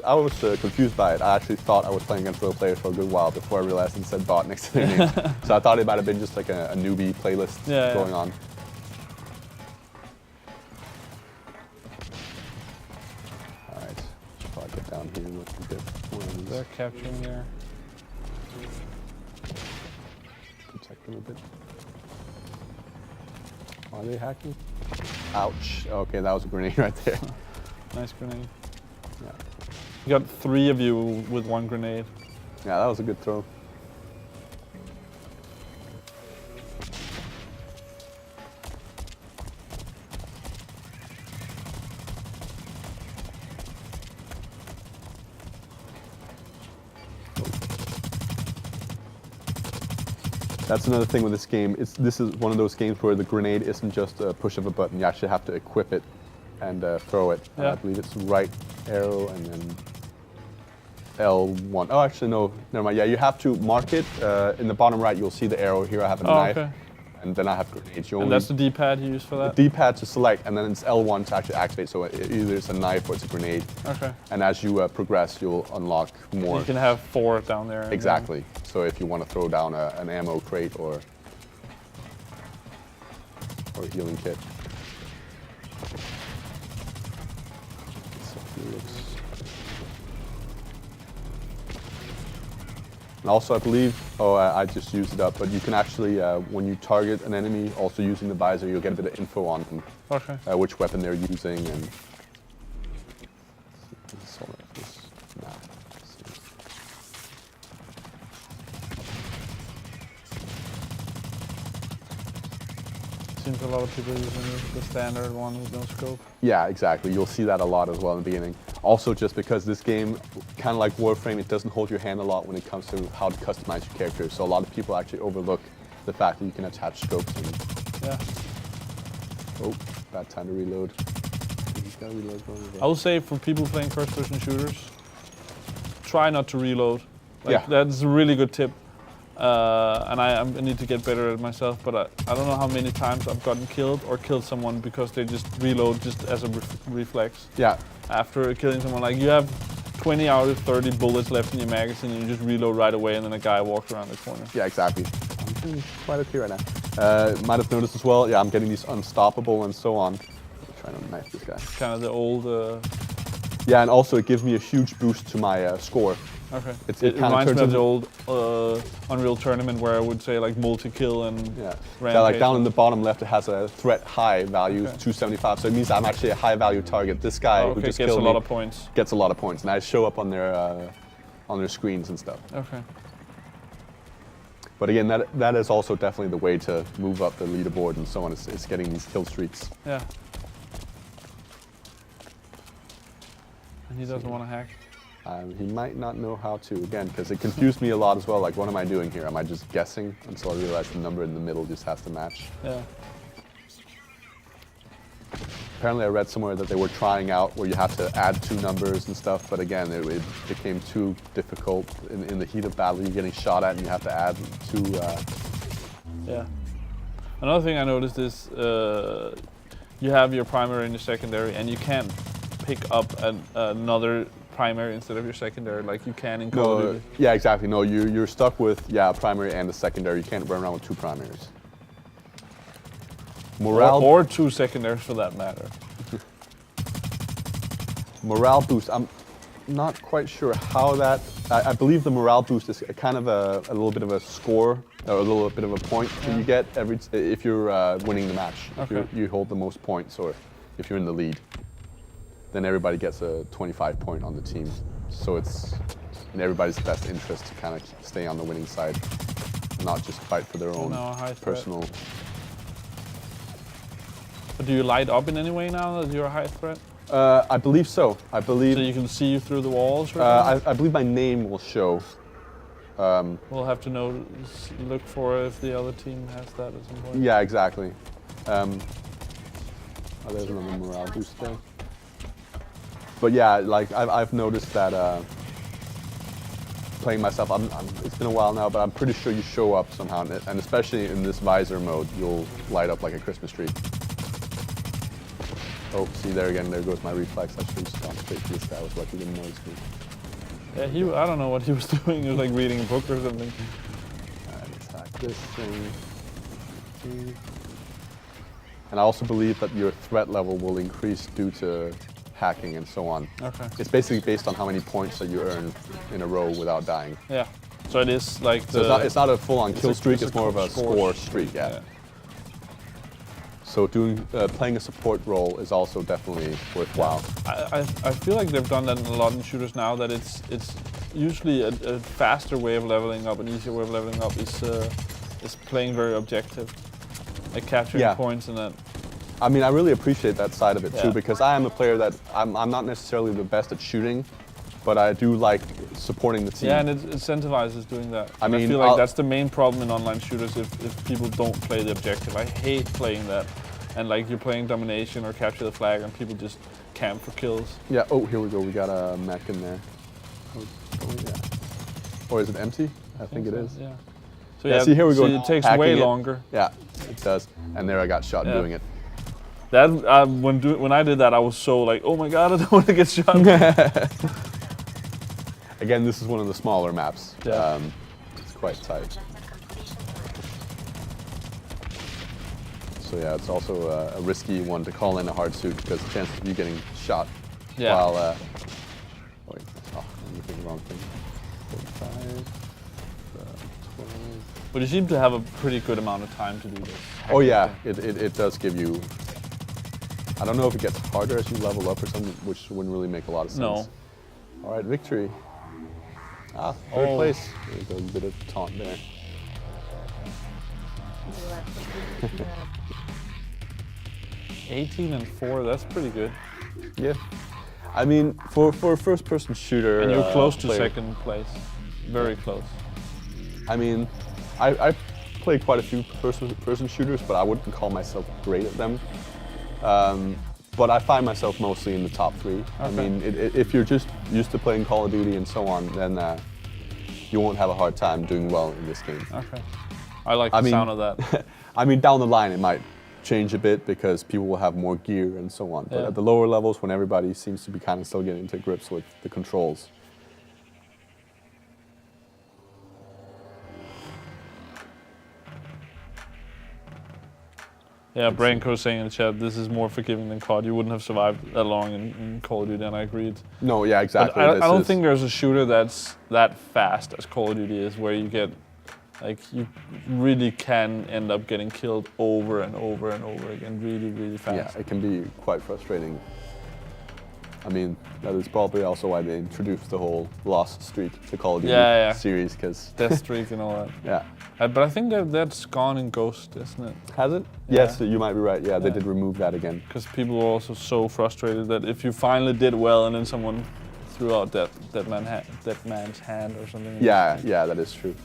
confused by it. I actually thought I was playing against real players for a good while before I realized it said bot next to their name. So I thought it might have been just like a newbie playlist going on. get down here and look a bit. They're capturing there. Protect them a bit. Are they hacking? Ouch. Okay, that was a grenade right there. Nice grenade. Yeah. You got 3 of you with 1 grenade. Yeah, that was a good throw. That's another thing with this game. This is one of those games where the grenade isn't just a push of a button. You actually have to equip it and throw it. Yeah. I believe it's right arrow and then L1. Oh, actually, no, never mind. Yeah, you have to mark it. In the bottom right, you'll see the arrow. Here I have a knife, Okay. and then I have grenades. You And only that's the D-pad you use for that? the D-pad to select, and then it's L1 to actually activate. So either it's a knife or it's a grenade. Okay. And as you progress, you'll unlock more. You can have 4 down there. and Exactly. So if you want to throw down an ammo crate or a healing kit. So it looks- And also, I believe, I just used it up, but you can actually, when you target an enemy, also using the visor, you'll get a bit of info on them, Okay. which weapon they're using, and assault rifles. Nah, let's see. Seems a lot of people using the standard one with no scope. Yeah, exactly. You'll see that a lot as well in the beginning. Also, just because this game, kind of like Warframe, it doesn't hold your hand a lot when it comes to how to customize your character. So a lot of people actually overlook the fact that you can attach scopes. And, Yeah. oh, bad time to reload. He's gotta reload going as I well. would say for people playing first-person shooters, try not to reload. Like, Yeah. That's a really good tip. And I need to get better at it myself, but I don't know how many times I've gotten killed or killed someone because they just reload just as a reflex. Yeah, After killing someone, like you have 20 out of 30 bullets left in your magazine and you just reload right away and then a guy walks around the corner. yeah, exactly. I'm doing quite okay right now. Might have noticed as well, yeah, I'm getting these unstoppable and so on. I'm trying to knife this guy. Kind of the old, Yeah, and also it gives me a huge boost to my score. okay. It It kinda reminds turns me of into- the old Unreal Tournament where I would say like multi-kill and Yeah. rampage. Yeah, like down in the bottom left, it has a threat high value, Okay. 275. So it means I'm actually a high value target. This guy who okay, just gets a killed lot me of points. gets a lot of points, and I show up on their screens and stuff. Okay. But again, that is also definitely the way to move up the leaderboard and so on. It's getting these kill streaks. Yeah. And he doesn't want to hack. He might not know how to, again, because it confused me a lot as well. Like, what am I doing here? Am I just guessing until I realize the number in the middle just has to match? Yeah. Apparently I read somewhere that they were trying out where you have to add 2 numbers and stuff, but again, it became too difficult. In the heat of battle, you're getting shot at and you have to add 2. Yeah. Another thing I noticed is you have your primary and your secondary, and you can't pick up another primary instead of your secondary like you can in Call of No, Duty. yeah, exactly. No, you're stuck with, a primary and a secondary. You can't run around with 2 primaries. Morale Or 2 secondaries for that matter. morale boost. I'm not quite sure how that. I believe the morale boost is kind of a little bit of a score, or a little bit of a point that you get if you're winning the match. If Okay. you hold the most points, or if you're in the lead, then everybody gets a 25 point on the team. So it's in everybody's best interest to kind of stay on the winning side, not just fight for their own now a high threat. personal. But do you light up in any way now that you're a high threat? I believe so. I believe. So you can see you through the walls? Or I believe my name will show. We'll have to look for if the other team has that at some point. Yeah, exactly. Oh, there's another morale boost there. But yeah, like I've noticed that playing myself, it's been a while now, but I'm pretty sure you show up somehow, and especially in this visor mode, you'll light up like a Christmas tree. Oh, see there again, there goes my reflex. I should have just gone straight to this guy. I was lucky he didn't notice me. Yeah, I don't know what he was doing. He was like reading a book or something. Alright, attack this thing. And I also believe that your threat level will increase due to hacking and so on. Okay. It's basically based on how many points that you earn in a row without dying. Yeah. So it is like So it's not a full-on kill streak, it's more of a score streak, yeah. Yeah. So playing a support role is also definitely worthwhile. I feel like they've done that a lot in shooters now, that it's usually a faster way of leveling up, an easier way of leveling up is playing very objective, like capturing points and that. I mean, I really appreciate that side of it too, Yeah. because I am a player that I'm not necessarily the best at shooting, but I do like supporting the team. Yeah, and it incentivizes doing that. I mean, feel like that's the main problem in online shooters if people don't play the objective. I hate playing that. And like you're playing domination or capture the flag and people just camp for kills. Yeah, oh, here we go. We got a mech in there. Oh, yeah. Or is it empty? I think it so, is. Yeah. So Yeah, see, here we go. It takes Hacking way it. longer. Yeah, it does. And there I got shot doing it. That when I did that, I was so like, oh my god, I don't want to get shot. Again, this is one of the smaller maps. Yeah. It's quite tight. So yeah, it's also a risky one to call in a hard suit because the chances of you getting shot while... wait, I'm thinking the wrong thing. 45, 12... But you seem to have a pretty good amount of time to do this. Oh yeah, it does give you... I don't know if it gets harder as you level up or something, which wouldn't really make a lot of sense. No. All right, victory. Third place. There you go, a bit of taunt there. Yeah. 18 and 4, that's pretty good. Yeah. I mean, for a first-person shooter... And you're close to player, second place. Very close. I mean, I played quite a few first-person shooters, but I wouldn't call myself great at them. But I find myself mostly in the top 3. Okay. I mean, if you're just used to playing Call of Duty and so on, then you won't have a hard time doing well in this game. Okay. I like the sound of that. I mean, down the line it might change a bit because people will have more gear and so on. But at the lower levels, when everybody seems to be kind of still getting to grips with the controls. Yeah, Branko saying in the chat, this is more forgiving than COD. You wouldn't have survived that long in Call of Duty, and I agreed. No, yeah, exactly. But I don't think there's a shooter that's that fast as Call of Duty is, where you get, like, you really can end up getting killed over and over and over again, really, really fast. Yeah, it can be quite frustrating. I mean, that is probably also why they introduced the whole lost streak to Call of Duty series, because death streak and all that. Yeah. But I think that's gone in Ghost, isn't it? Has it? Yeah. Yes, you might be right. Yeah, they did remove that again. Because people were also so frustrated that if you finally did well and then someone threw out that man's hand or something. Yeah, that is true.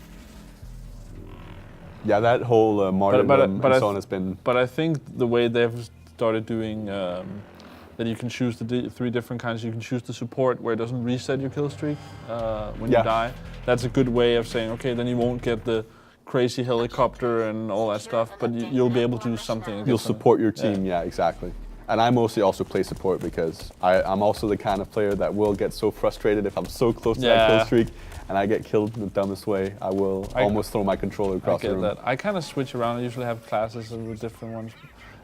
Yeah, that whole martyrdom and so on has been... But I think the way they've started doing... that you can choose the 3 different kinds. You can choose the support where it doesn't reset your kill streak when you die. That's a good way of saying, okay, then you won't get the crazy helicopter and all that stuff, but you'll be able to do something. You'll support your team, yeah, exactly. And I mostly also play support because I'm also the kind of player that will get so frustrated if I'm so close to that kill streak and I get killed in the dumbest way, I will almost throw my controller across the room. I get that. I kind of switch around. I usually have classes with different ones.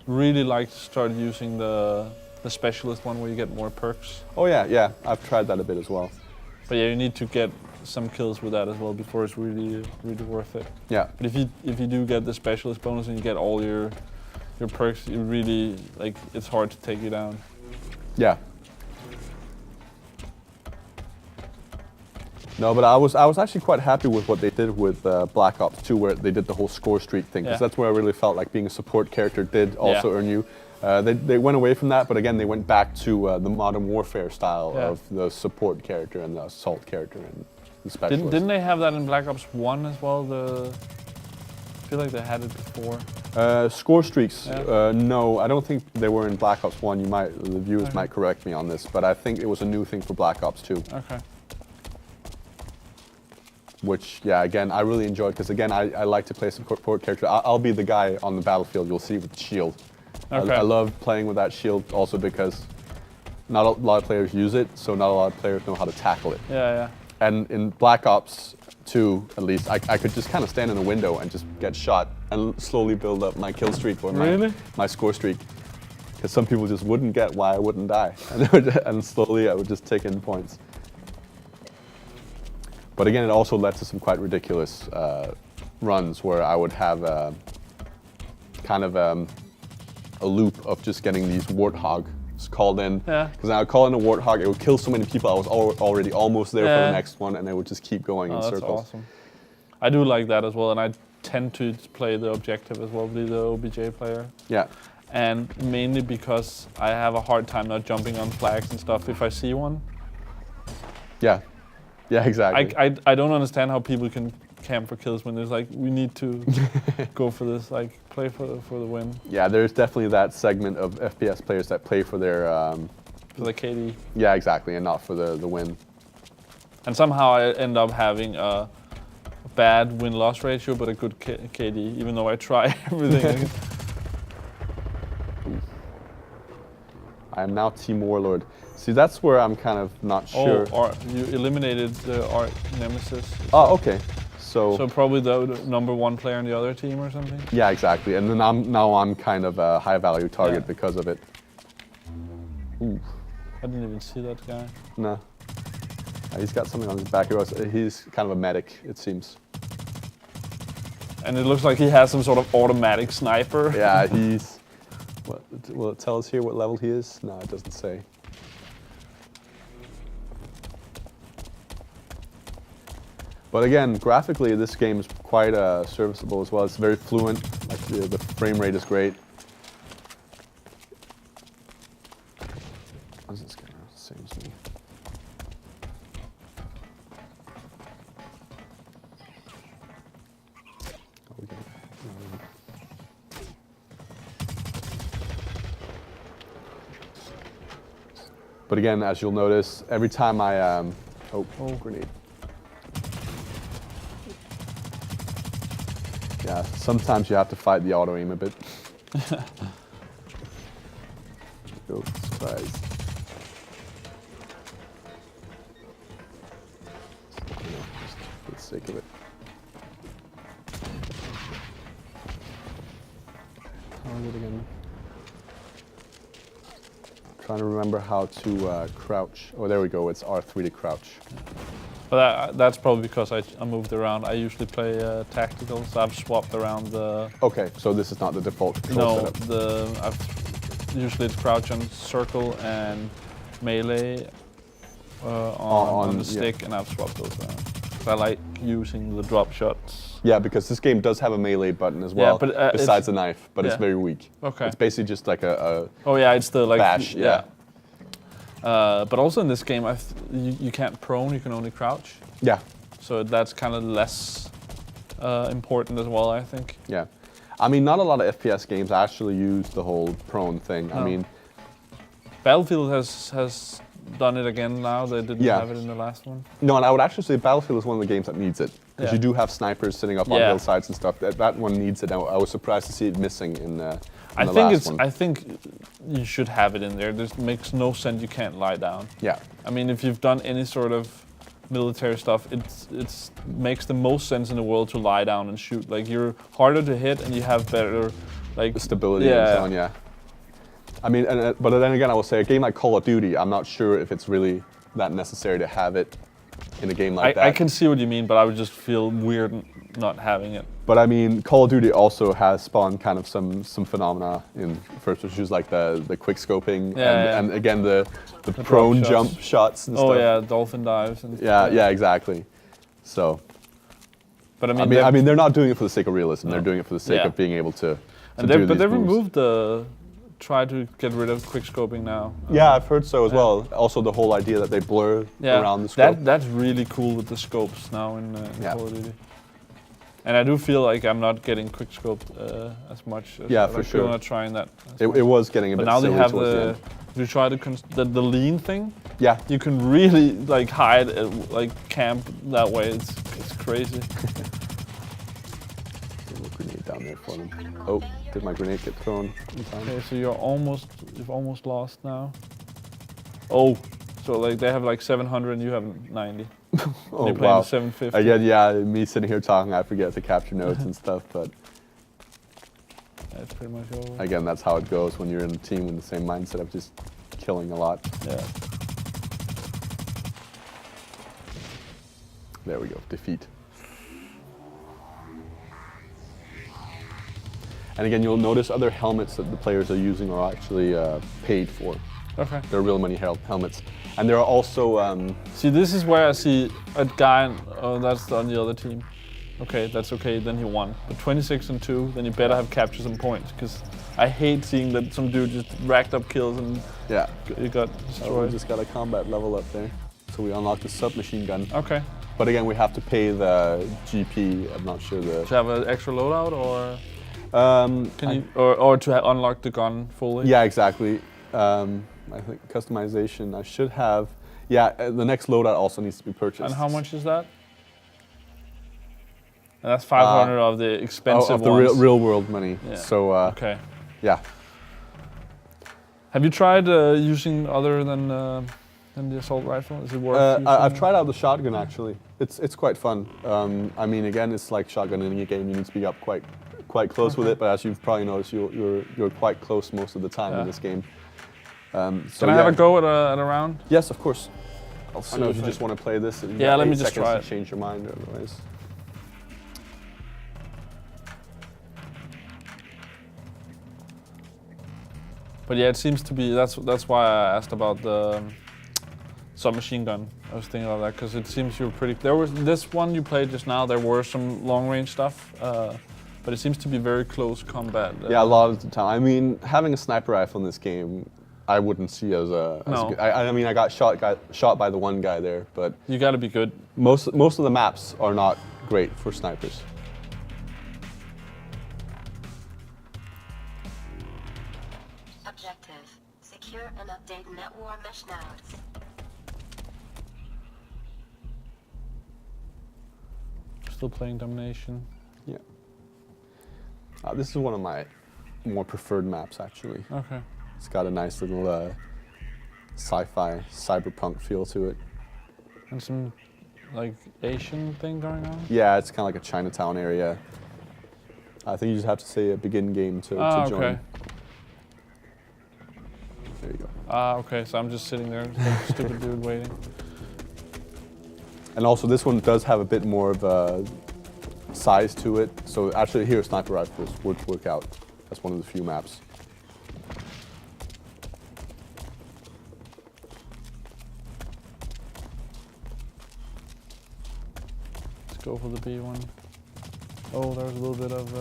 Really like to start using the specialist one where you get more perks. Oh yeah, I've tried that a bit as well. But yeah, you need to get some kills with that as well before it's really worth it. Yeah. But if you do get the specialist bonus and you get all your perks, you really, like, it's hard to take you down. Yeah. No, but I was actually quite happy with what they did with Black Ops 2, where they did the whole score streak thing, because that's where I really felt like being a support character did also earn you. They went away from that, but again, they went back to the Modern Warfare style of the support character and the assault character and the specialist. Didn't they have that in Black Ops 1 as well? I feel like they had it before. Score streaks, no, I don't think they were in Black Ops 1. The viewers might correct me on this, but I think it was a new thing for Black Ops 2. Okay. Which, yeah, again, I really enjoyed, because again, I like to play support character. I'll be the guy on the battlefield you'll see with the shield. Okay. I love playing with that shield also because not a lot of players use it, so not a lot of players know how to tackle it. Yeah. And in Black Ops 2, at least, I could just kind of stand in a window and just get shot and slowly build up my kill streak or my score streak. Because some people just wouldn't get why I wouldn't die. And slowly I would just take in points. But again, it also led to some quite ridiculous runs where I would have kind of a loop of just getting these warthogs called in. Yeah. Because I would call in a warthog, it would kill so many people, I was already almost there for the next one, and it would just keep going in that's circles. Awesome. I do like that as well, and I tend to play the objective as well, be the OBJ player. Yeah. And mainly because I have a hard time not jumping on flags and stuff if I see one. Yeah. Yeah, exactly. I don't understand how people can camp for kills when there's like, we need to go for this, like play for the win. Yeah, there's definitely that segment of FPS players that play for their... for the KD. Yeah, exactly, and not for the win. And somehow I end up having a bad win-loss ratio, but a good KD, even though I try everything. I am now Team Warlord. See, that's where I'm kind of not sure. Oh, you eliminated the Art Nemesis. Oh, okay. So probably the number one player on the other team or something? yeah, exactly. And then now I'm kind of a high-value target because of it. Ooh. I didn't even see that guy. No. He's got something on his back. He's kind of a medic, it seems. And it looks like he has some sort of automatic sniper. Yeah, he's... Will it tell us here what level he is? No, it doesn't say. But again, graphically, this game is quite serviceable as well. It's very fluent. Like the frame rate is great. What is this game? Same as me. Oh, we got it. But again, as you'll notice, every time I oh, grenade. Yeah, sometimes you have to fight the auto aim a bit. Go, surprise. Just for the sake of it. How is it again? Trying to remember how to crouch. Oh, there we go. It's R3 to crouch. But that's probably because I moved around. I usually play tactical, so I've swapped around the... Okay, so this is not the default control setup. I've usually crouch on circle and melee on the stick, and I've swapped those around. I like using the drop shots. Yeah, because this game does have a melee button as well, besides the knife, but it's very weak. Okay. It's basically just like a oh yeah, it's the like bash. Yeah. But also in this game, you can't prone, you can only crouch. Yeah. So that's kind of less important as well, I think. Yeah. I mean, not a lot of FPS games actually use the whole prone thing. No. I mean... Battlefield has done it again now. They didn't have it in the last one. No, and I would actually say Battlefield is one of the games that needs it. Because you do have snipers sitting up on hillsides and stuff. That one needs it. I was surprised to see it missing in the last one. I think you should have it in there. This makes no sense you can't lie down. Yeah. I mean, if you've done any sort of military stuff, it makes the most sense in the world to lie down and shoot. Like, you're harder to hit and you have better, like... stability and so on, yeah. I mean, but then again, I will say a game like Call of Duty, I'm not sure if it's really that necessary to have it in a game like that. I can see what you mean, but I would just feel weird not having it. But I mean, Call of Duty also has spawned kind of some phenomena in first issues, like the quick scoping and again the prone jump shots and stuff. Oh yeah, dolphin dives and yeah, exactly. So, but I mean, they're not doing it for the sake of realism. They're doing it for the sake of being able to. But they removed the. Try to get rid of quick scoping now. Yeah, I've heard so as well. Also, the whole idea that they blur around the scope. That's really cool with the scopes now in Call of Duty. And I do feel like I'm not getting quick scoped as much. For sure. I'm not trying that. It was getting a bit. But now they have the if you try the lean thing. Yeah. You can really like hide, like camp that way. It's crazy. Grenade down there for them. Oh, did my grenade get thrown in time? Okay, so you've almost lost now. Oh, so like they have like 700 and you have 90. Oh, you're playing wow. 750. Again, yeah, me sitting here talking, I forget to capture notes and stuff, but... it's pretty much over. Again, that's how it goes when you're in a team with the same mindset of just killing a lot. Yeah. There we go, defeat. And again, you'll notice other helmets that the players are using are actually paid for. Okay. They're real money helmets. And there are also... See, this is where I see a guy, oh, that's on the other team. Okay, that's okay, then he won. But 26 and 2, then you better have captured some points, because I hate seeing that some dude just racked up kills and yeah. it got We destroyed. just got a combat level up there. So we unlocked the submachine gun. Okay. But again, we have to pay the GP. I'm not sure the... Do you have an extra loadout, or can I- you, or to unlock the gun fully? Yeah, exactly. I think customization, I should have... Yeah, the next loadout also needs to be purchased. And how much is that? And that's 500 of the expensive of the ones. real world money. Yeah. So, Okay. yeah. Have you tried using other than the assault rifle? Is it worth using? I've tried out the shotgun actually. It's quite fun. I mean, again, it's like shotgun in a game. You need to be up quite close with it. But as you've probably noticed, you're quite close most of the time in this game. So Can I have a go at a round? Yes, of course. I'll see I know if if you just want to play this. You Yeah, got let 8 me just seconds try to it. change your mind otherwise. But yeah, it seems to be. That's why I asked about the submachine gun. I was thinking about that because it seems you're pretty. There was this one you played just now. There were some long range stuff, but it seems to be very close combat. Yeah, a lot of the time. I mean, having a sniper rifle in this game, I wouldn't see as a. As No. a good, I mean, I got shot by the one guy there, but You got to be good. most of the maps are not great for snipers. Objective. Secure and update network mesh nodes. Still playing domination. Yeah. This is one of my more preferred maps, actually. Okay. It's got a nice little sci-fi, cyberpunk feel to it. And some like Asian thing going on. Yeah, it's kind of like a Chinatown area. I think you just have to say a begin game to join. Okay. There you go. Okay. So I'm just sitting there, like a stupid dude waiting. And also this one does have a bit more of a size to it. So actually here sniper rifles would work out. That's one of the few maps. Let's go for the B one. Oh, there was a little bit of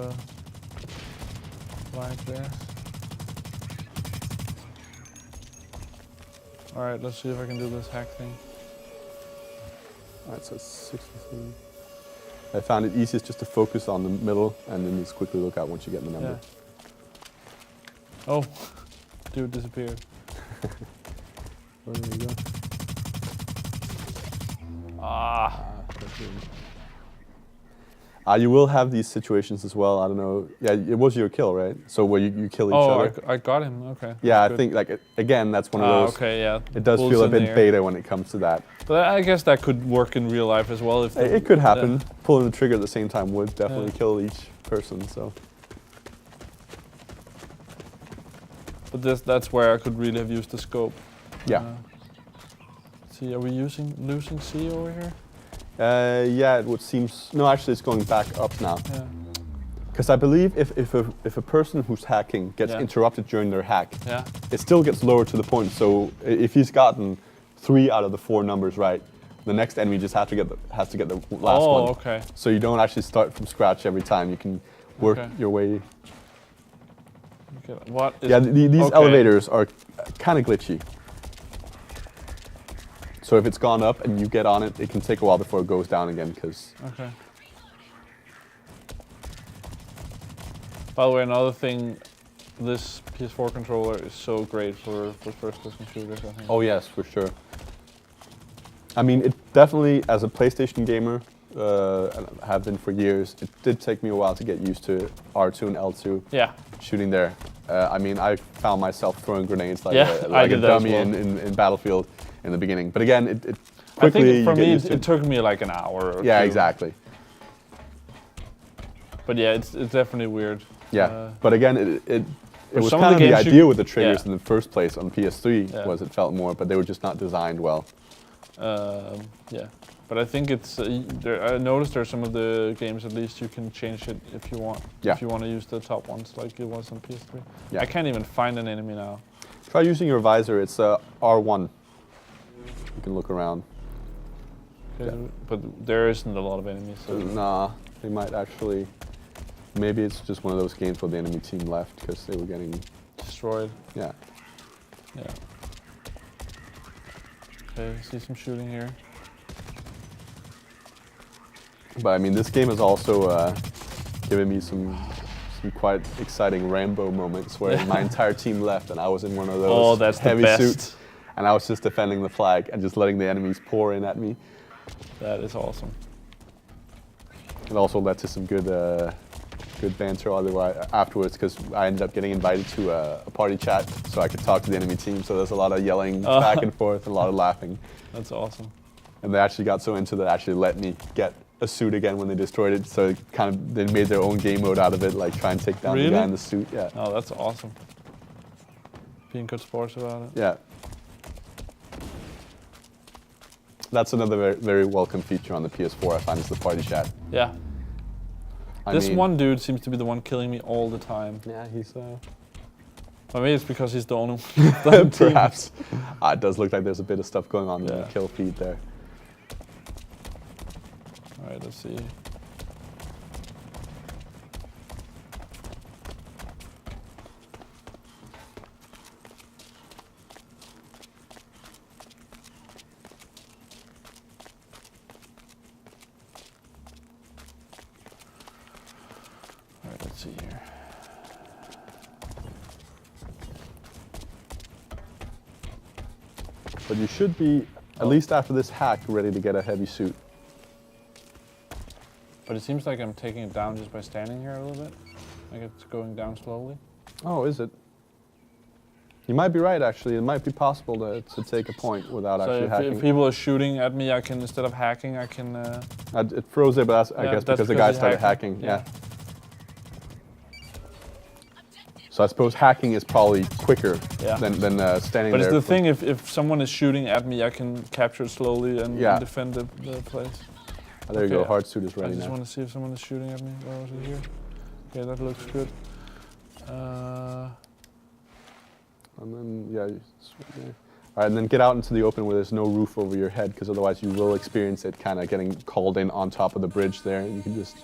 lag there. All right, let's see if I can do this hack thing. Alright, so it's 63. I found it easiest just to focus on the middle and then just quickly look out once you get the number. Yeah. Oh, dude disappeared. Oh, there you go. Ah. You will have these situations as well. I don't know. Yeah, it was your kill, right? So where you kill each Oh, other. I got him. Okay. Yeah, I Good. think like again, that's one of those. Okay, yeah. It does Bulls feel a in the bit air. beta when it comes to that. But I guess that could work in real life as well. If It could happen. Pulling the trigger at the same time would definitely Yeah. kill each person. So But that's where I could really have used the scope. yeah, See, are we losing C over here? yeah. It would seem. No, actually, it's going back up now. Yeah. Because I believe if a person who's hacking gets Yeah. interrupted during their hack, Yeah. it still gets lower to the point. So if he's gotten 3 out of the 4 numbers right, the next enemy just has to get the last one. Oh, okay. So you don't actually start from scratch every time. You can work Okay. your way. Okay. What is Yeah, these okay. elevators are kind of glitchy. So if it's gone up and you get on it, it can take a while before it goes down again. Because Okay. By the way, another thing, this PS4 controller is so great for first-person shooters, I think. oh yes, for sure. I mean, it definitely, as a PlayStation gamer, and I have been for years, it did take me a while to get used to R2 and L2 Yeah. shooting there. I mean, I found myself throwing grenades like Yeah, I like a did that as dummy well. in Battlefield in the beginning. But again, it I quickly think for you get me, used to it took me like an hour or Yeah, two. exactly. But yeah, it's definitely weird. Yeah, but again, it was some of kind the of the games you- idea with the triggers yeah. in the first place on PS3 Yeah. was it felt more, but they were just not designed well. Yeah, but I think it's. I noticed there's some of the games at least you can change it if you want. Yeah. If you want to use the top ones like it was on PS3. Yeah. I can't even find an enemy now. Try using your visor. It's R1. You can look around. Okay, but there isn't a lot of enemies. So. Nah, they might actually. Maybe it's just one of those games where the enemy team left because they were getting. Destroyed. Yeah. Yeah. Okay, see some shooting here. But I mean, this game has also given me some quite exciting Rambo moments where my entire team left and I was in one of those Oh, that's the heavy best. suits, and I was just defending the flag and just letting the enemies pour in at me. That is awesome. It also led to some good banter afterwards because I ended up getting invited to a party chat so I could talk to the enemy team. So there's a lot of yelling back and forth, a lot of laughing. That's awesome. And they actually got so into that they actually let me get a suit again when they destroyed it. So they made their own game mode out of it, like try and take down the Really? guy in the suit. Yeah. Oh, that's awesome. Being good sports about it. Yeah. That's another very, very welcome feature on the PS4, I find, is the party chat. Yeah. I This mean- one dude seems to be the one killing me all the time. Yeah, he's Maybe it's because he's the only one. on the team. perhaps. It does look like there's a bit of stuff going on in the Yeah. kill feed there. All right, let's see. All right, let's see here. But you should be, at least after this hack, ready to get a heavy suit. But it seems like I'm taking it down just by standing here a little bit. Like it's going down slowly. Oh, is it? You might be right, actually. It might be possible to take a point without So actually if hacking. people are shooting at me, I can, instead of hacking, I can... It froze it, but that's, I Yeah, guess that's because the because guy he's started hacking. hacking. Yeah. So I suppose hacking is probably quicker Yeah. than standing But there. it's the thing, if someone is shooting at me, I can capture it slowly and Yeah. defend the place. Oh, there you go. Okay, Hard suit is I ready just now. want to see if someone is shooting at me. Where was it here? Okay, that looks good. And then, yeah, you swing there. All right, and then get out into the open where there's no roof over your head, because otherwise you will experience it kind of getting called in on top of the bridge there. You can just...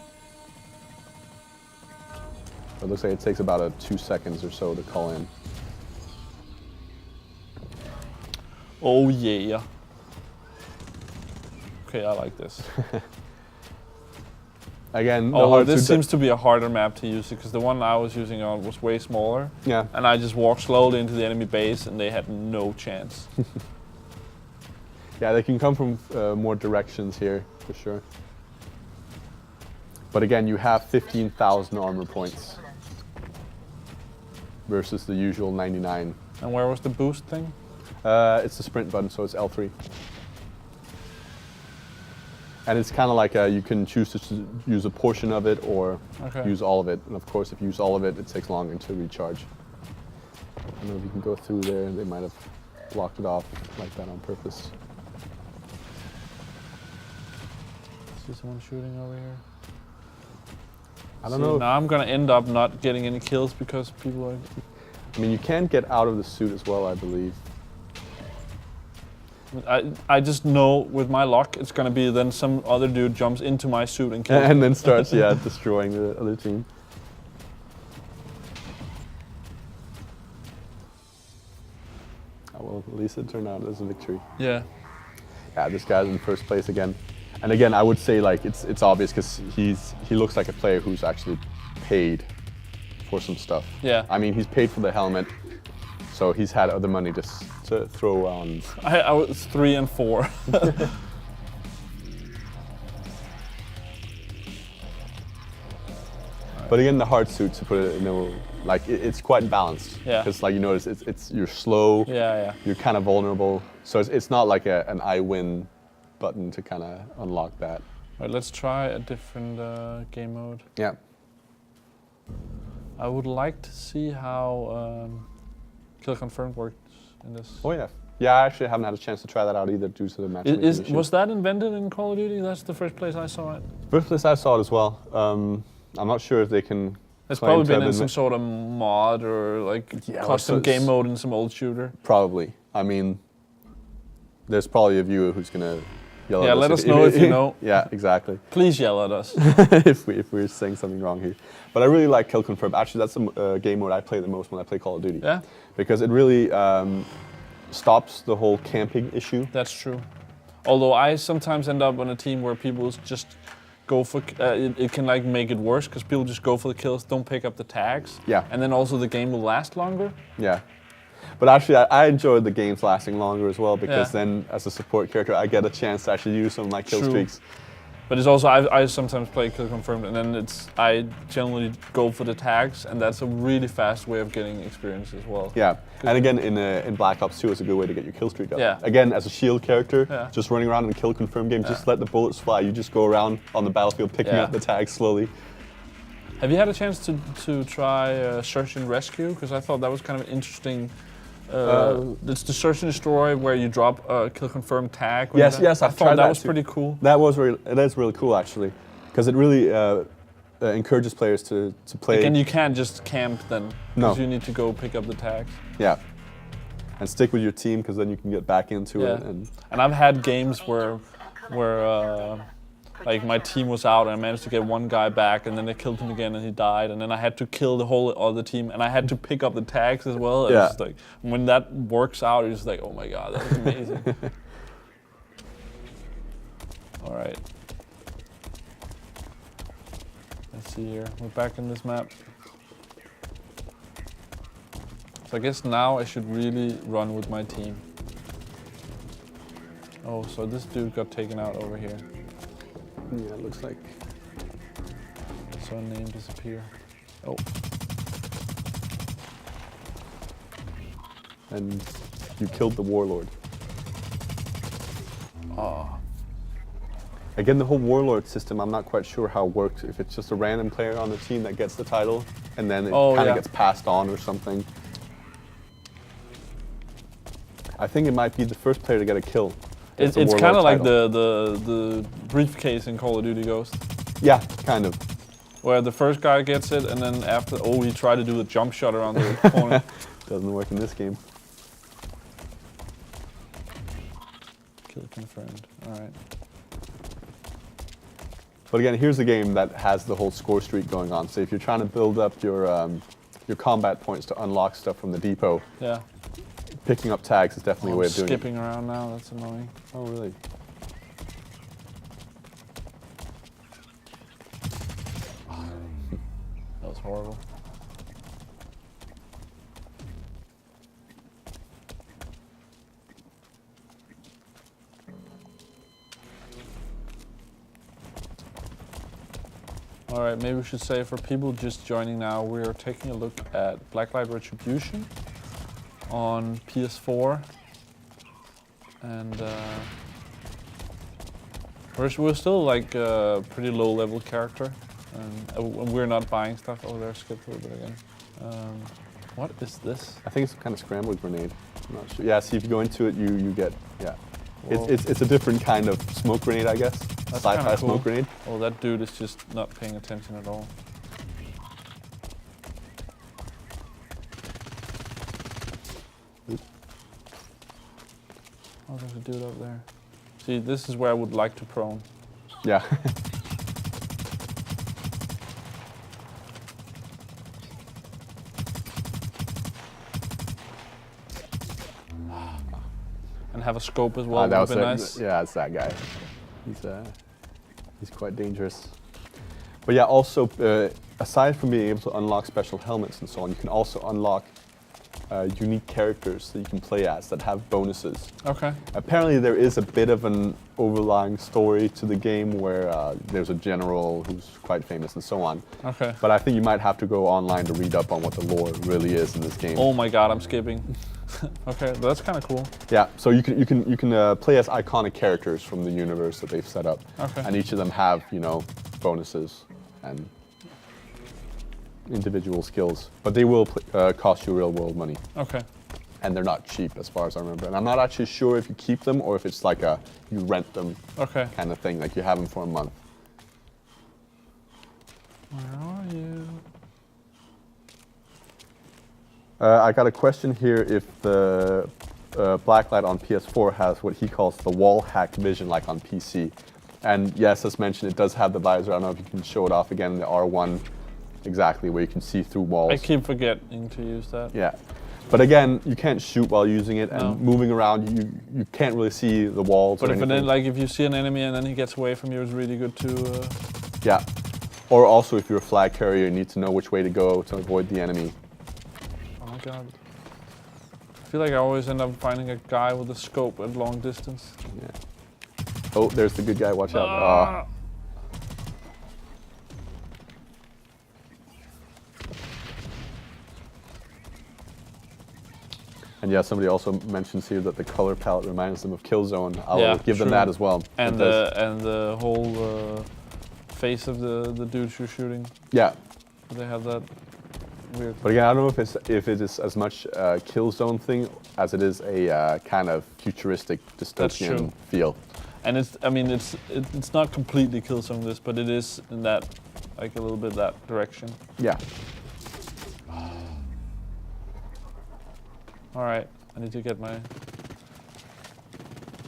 It looks like it takes about 2 seconds or so to call in. Oh yeah. Okay, I like this. Again, the Although hard this suit seems to be a harder map to use because the one I was using on was way smaller. Yeah. And I just walked slowly into the enemy base and they had no chance. Yeah, they can come from more directions here, for sure. But again, you have 15,000 armor points versus the usual 99. And where was the boost thing? It's the sprint button, so it's L3. And it's kind of like you can choose to use a portion of it or Okay. use all of it. And of course, if you use all of it, it takes longer to recharge. I don't know if you can go through there. They might have blocked it off like that on purpose. See someone shooting over here. I don't know. If, Now I'm gonna end up not getting any kills because people are... I mean, you can get out of the suit as well, I believe. I just know with my luck it's gonna be then some other dude jumps into my suit and kills me. And then starts, yeah, destroying the other team. Oh, well, at least it turned out as a victory. Yeah. Yeah, this guy's in first place again. And again, I would say like it's obvious because he looks like a player who's actually paid for some stuff. Yeah. I mean, he's paid for the helmet, so he's had other money to throw around. I was 3 and 4. But again, the hard suit, to put it in a, like it's quite balanced. Yeah. Because like you notice, it's you're slow. Yeah. You're kind of vulnerable. So it's not like an I win button to kind of unlock that. Right, let's try a different game mode. Yeah. I would like to see how Kill Confirmed works in this. Oh yeah. Yeah, I actually haven't had a chance to try that out either due to the matchmaking issue. Was that invented in Call of Duty? That's the first place I saw it. First place I saw it as well. I'm not sure if they can. It's claim probably to have been in some sort of mod or like Yeah, custom also game mode in some old shooter. Probably. I mean, there's probably a viewer who's gonna yell at us. Yeah, let us know if you know. Yeah, exactly. Please yell at us. if we're saying something wrong here. But I really like Kill Confirm. Actually, that's the game mode I play the most when I play Call of Duty. Yeah, Because it really stops the whole camping issue. that's true. Although I sometimes end up on a team where people just go for, it can like make it worse because people just go for the kills, don't pick up the tags. Yeah. And then also the game will last longer. Yeah. But actually, I enjoy the games lasting longer as well because Yeah. then, as a support character, I get a chance to actually use some of my kill True. streaks. But it's also, I sometimes play Kill Confirmed and then I generally go for the tags and that's a really fast way of getting experience as well. Yeah, and again, in Black Ops 2, it's a good way to get your kill streak up. Yeah. Again, as a shield character, Yeah. just running around in a Kill Confirm game, just let the bullets fly. You just go around on the battlefield picking Yeah. up the tags slowly. Have you had a chance to try Search and Rescue? Because I thought that was kind of interesting. It's the Search and Destroy where you drop a Kill Confirmed tag. Yes, I I've thought tried that that was too. pretty cool. It is really cool actually, because it really encourages players to play. Again, you can't just camp then, No. because you need to go pick up the tags. Yeah, and stick with your team because then you can get back into it. Yeah. And And I've had games where like my team was out and I managed to get one guy back and then they killed him again and he died and then I had to kill the whole other team and I had to pick up the tags as well. And Yeah. it's just like, when that works out, it's just like, oh my god, that was amazing. All right. Let's see here. We're back in this map. So I guess now I should really run with my team. Oh, so this dude got taken out over here. yeah, it looks like. Saw a name disappear. Oh, And you killed the warlord. oh. Again, the whole warlord system, I'm not quite sure how it works. If it's just a random player on the team that gets the title, and then it Oh, kind of yeah. gets passed on or something. I think it might be the first player to get a kill. gets the It's warlord kind of like title. the briefcase in Call of Duty Ghost, Yeah, kind of. where the first guy gets it, and then after, oh, he tried to do the jump shot around the corner. Doesn't work in this game. Kill confirmed. All right. But again, here's a game that has the whole score streak going on. So if you're trying to build up your combat points to unlock stuff from the depot, Yeah. picking up tags is definitely a I'm way of doing it. skipping around now. That's annoying. Oh, really? That was horrible. All right, maybe we should say for people just joining now, we are taking a look at Blacklight Retribution on PS4, and we're still like a pretty low level character, and we're not buying stuff. Oh, there, skipped a little bit again. What is this? I think it's some kind of scrambled grenade. I'm not sure. Yeah, see if you go into it, you get, yeah. Whoa. It's a different kind of smoke grenade, I guess. That's Sci-fi kinda cool. smoke grenade. Oh, that dude is just not paying attention at all. Oh, there's a dude up there. See, this is where I would like to prone. Yeah. And have a scope as well, that would was be it. nice. Yeah, it's that guy. He's quite dangerous. But yeah, also aside from being able to unlock special helmets and so on, you can also unlock unique characters that you can play as that have bonuses. Okay. Apparently there is a bit of an overlying story to the game where there's a general who's quite famous and so on. Okay. But I think you might have to go online to read up on what the lore really is in this game. Oh my god, I'm skipping. Okay, that's kind of cool. Yeah, so you can play as iconic characters from the universe that they've set up. Okay. And each of them have, bonuses and individual skills, but they will cost you real world money. Okay. And they're not cheap as far as I remember. And I'm not actually sure if you keep them or if it's like you rent them Okay. kind of thing, like you have them for a month. Where are you? I got a question here if the Blacklight on PS4 has what he calls the wall hack vision like on PC. And yes, as mentioned, it does have the visor. I don't know if you can show it off again in the R1 exactly, where you can see through walls. I keep forgetting to use that. Yeah. But again, you can't shoot while using it, and No. moving around, you can't really see the walls But or if anything. if you see an enemy and then he gets away from you, it's really good to. Yeah. Or also, if you're a flag carrier, you need to know which way to go to avoid the enemy. Oh my god. I feel like I always end up finding a guy with a scope at long distance. Yeah. Oh, there's the good guy. Watch out. Ah. And yeah, somebody also mentions here that the color palette reminds them of Killzone. I'll Yeah, give them true. that as well. And It does. the whole face of the dudes you're shooting. Yeah. They have that weird. But again, I don't know if it is as much a Killzone thing as it is a kind of futuristic dystopian true. feel. And it's not completely Killzone this, but it is in that, like a little bit that direction. Yeah. All right, I need to get my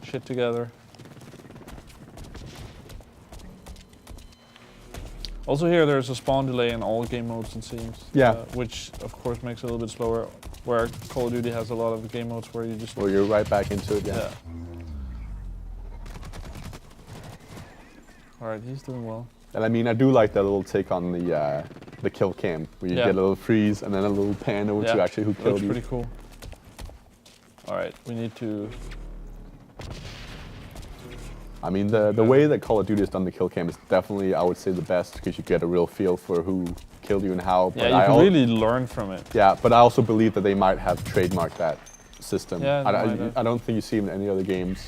shit together. Also here, there's a spawn delay in all game modes it seems. Yeah. Which of course makes it a little bit slower. Where Call of Duty has a lot of game modes where you just. Well, you're right back into it. Yeah. Yeah. All right, he's doing well. And I mean, I do like that little take on the kill cam, where you Yeah. get a little freeze and then a little pan over to actually who killed looks you. pretty cool. All right, we need to. I mean, the way that Call of Duty has done the kill cam is definitely, I would say, the best, because you get a real feel for who killed you and how. Yeah, you can really learn from it. Yeah, but I also believe that they might have trademarked that system. Yeah, they might have. I don't think you see it in any other games.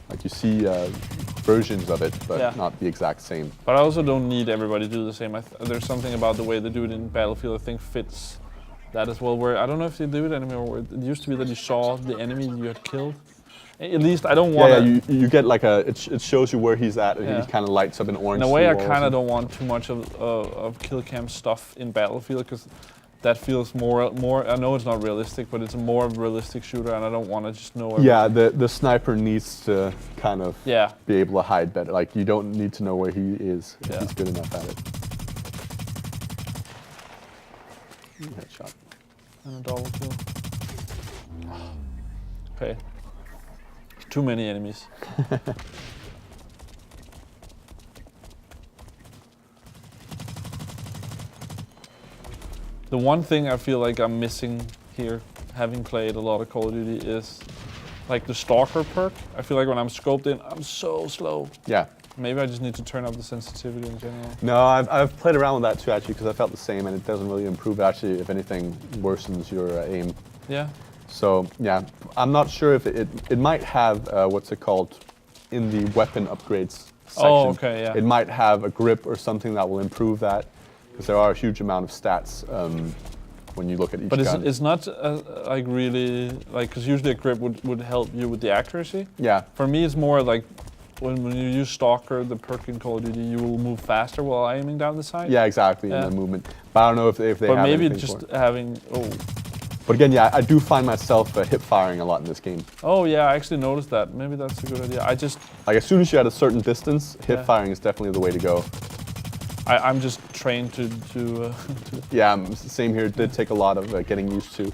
Like you see versions of it, but Yeah. not the exact same. But I also don't need everybody to do the same. There's something about the way they do it in Battlefield I think fits that as well. Where I don't know if they do it anymore. Where it used to be that you saw the enemy you had killed. At least I don't want. Yeah, you get like it shows you where he's at, and Yeah. he kind of lights up in orange. In a way, I through walls kind of and- don't want too much of kill cam stuff in Battlefield because that feels more. I know it's not realistic, but it's a more realistic shooter, and I don't want to just know. Everything. Yeah, the sniper needs to kind of Yeah. be able to hide better. Like you don't need to know where he is if Yeah. he's good enough at it. Headshot. And a double kill. Okay. Too many enemies. The one thing I feel like I'm missing here, having played a lot of Call of Duty, is like the Stalker perk. I feel like when I'm scoped in, I'm so slow. Yeah. Maybe I just need to turn up the sensitivity in general. No, I've played around with that too actually, because I felt the same, and it doesn't really improve. Actually, if anything, worsens your aim. Yeah. So yeah, I'm not sure if it might have what's it called in the weapon upgrades section. Oh, okay, yeah. It might have a grip or something that will improve that, because there are a huge amount of stats when you look at each But gun. it's not like really like, because usually a grip would help you with the accuracy. Yeah. For me, it's more like when you use Stalker, the perk in Call of Duty, you will move faster while aiming down the sight. Yeah, exactly, Yeah. in the movement. But I don't know if they But have maybe anything just for it. having But again, yeah, I do find myself hip firing a lot in this game. oh yeah, I actually noticed that. Maybe that's a good idea. I just Like as soon as you're at a certain distance, hip Yeah. firing is definitely the way to go. I'm just trained to Yeah, same here. It did take a lot of getting used to.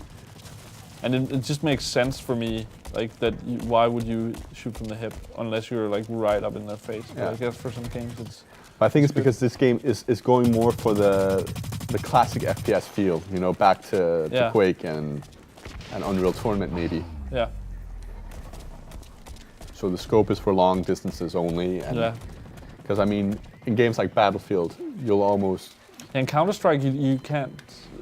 and it just makes sense for me. Like that, why would you shoot from the hip unless you're like right up in their face? But Yeah. I guess for some games it's. But I think it's because this game is going more for the classic FPS feel, you know, back to Yeah. Quake and Unreal Tournament maybe. Yeah. So the scope is for long distances only. And Yeah. Because I mean, in games like Battlefield, you'll almost In Counter-Strike, you can't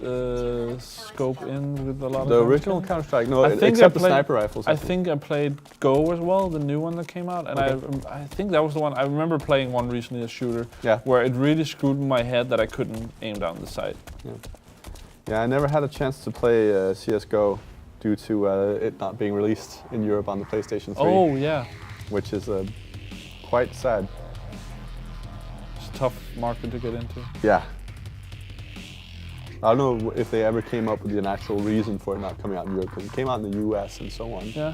scope in with a lot of The guns original in it? Counter-Strike, no, I think except I the played- sniper rifles. I think I played Go as well, the new one that came out, and I think that was the one. I remember playing one recently, a shooter, Yeah. where it really screwed in my head that I couldn't aim down the sight. Yeah, I never had a chance to play CS:GO due to it not being released in Europe on the PlayStation 3, Oh yeah, which is quite sad. it's a tough market to get into. Yeah. I don't know if they ever came up with an actual reason for it not coming out in Europe, because it came out in the US and so on. Yeah.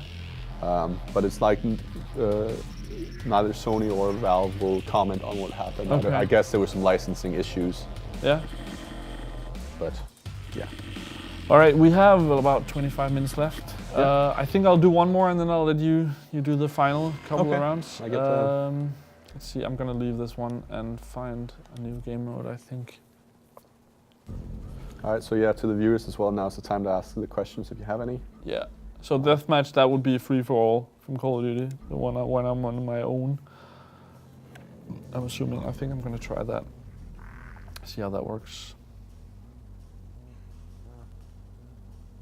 But it's like neither Sony or Valve will comment on what happened. Okay. I guess there were some licensing issues, Yeah. but yeah. All right, we have about 25 minutes left. I think I'll do one more and then I'll let you do the final couple of rounds. I get that. Let's see, I'm gonna leave this one and find a new game mode, I think. All right, so yeah, to the viewers as well, now's the time to ask the questions if you have any. Yeah. So deathmatch, that would be free for all from Call of Duty, the one when I'm on my own. I'm assuming. I think I'm gonna try that. See how that works.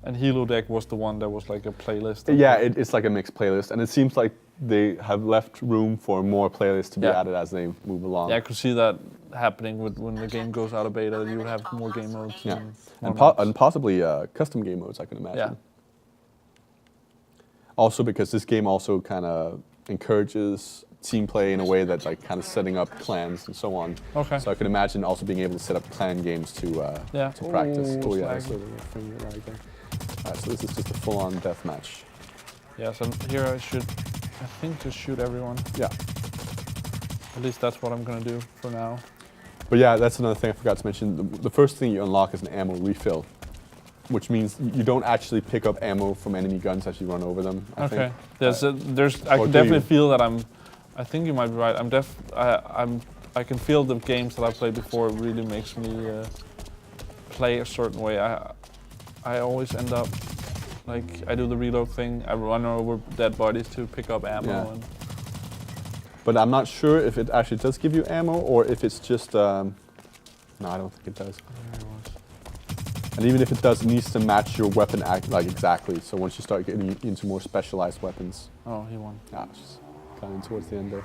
And Helo Deck was the one that was like a playlist. Yeah, it's like a mixed playlist, and it seems like they have left room for more playlists to be Yeah. added as they move along. Yeah, I could see that happening with when the game goes out of beta. You would have more game modes. Yeah. more And maps. possibly custom game modes, I can imagine. Yeah. Also, because this game also kind of encourages team play in a way that's like kind of setting up clans and so on. Okay. So I can imagine also being able to set up clan games to practice. Ooh, Oh yeah, slag. that's a little frame rate lag there. Alright, so this is just a full-on deathmatch. Yeah, so here I think just shoot everyone. Yeah. At least that's what I'm gonna do for now. But yeah, that's another thing I forgot to mention. The first thing you unlock is an ammo refill, which means you don't actually pick up ammo from enemy guns as you run over them. I Okay. think. I or can do definitely you? feel that I think you might be right. I can feel the games that I've played before really makes me play a certain way. I always end up like I do the reload thing. I run over dead bodies to pick up ammo. Yeah. And But I'm not sure if it actually does give you ammo or if it's just. No, I don't think it does. And even if it does, it needs to match your weapon like exactly. So once you start getting into more specialized weapons. oh, he won. It's just kind of towards the end there.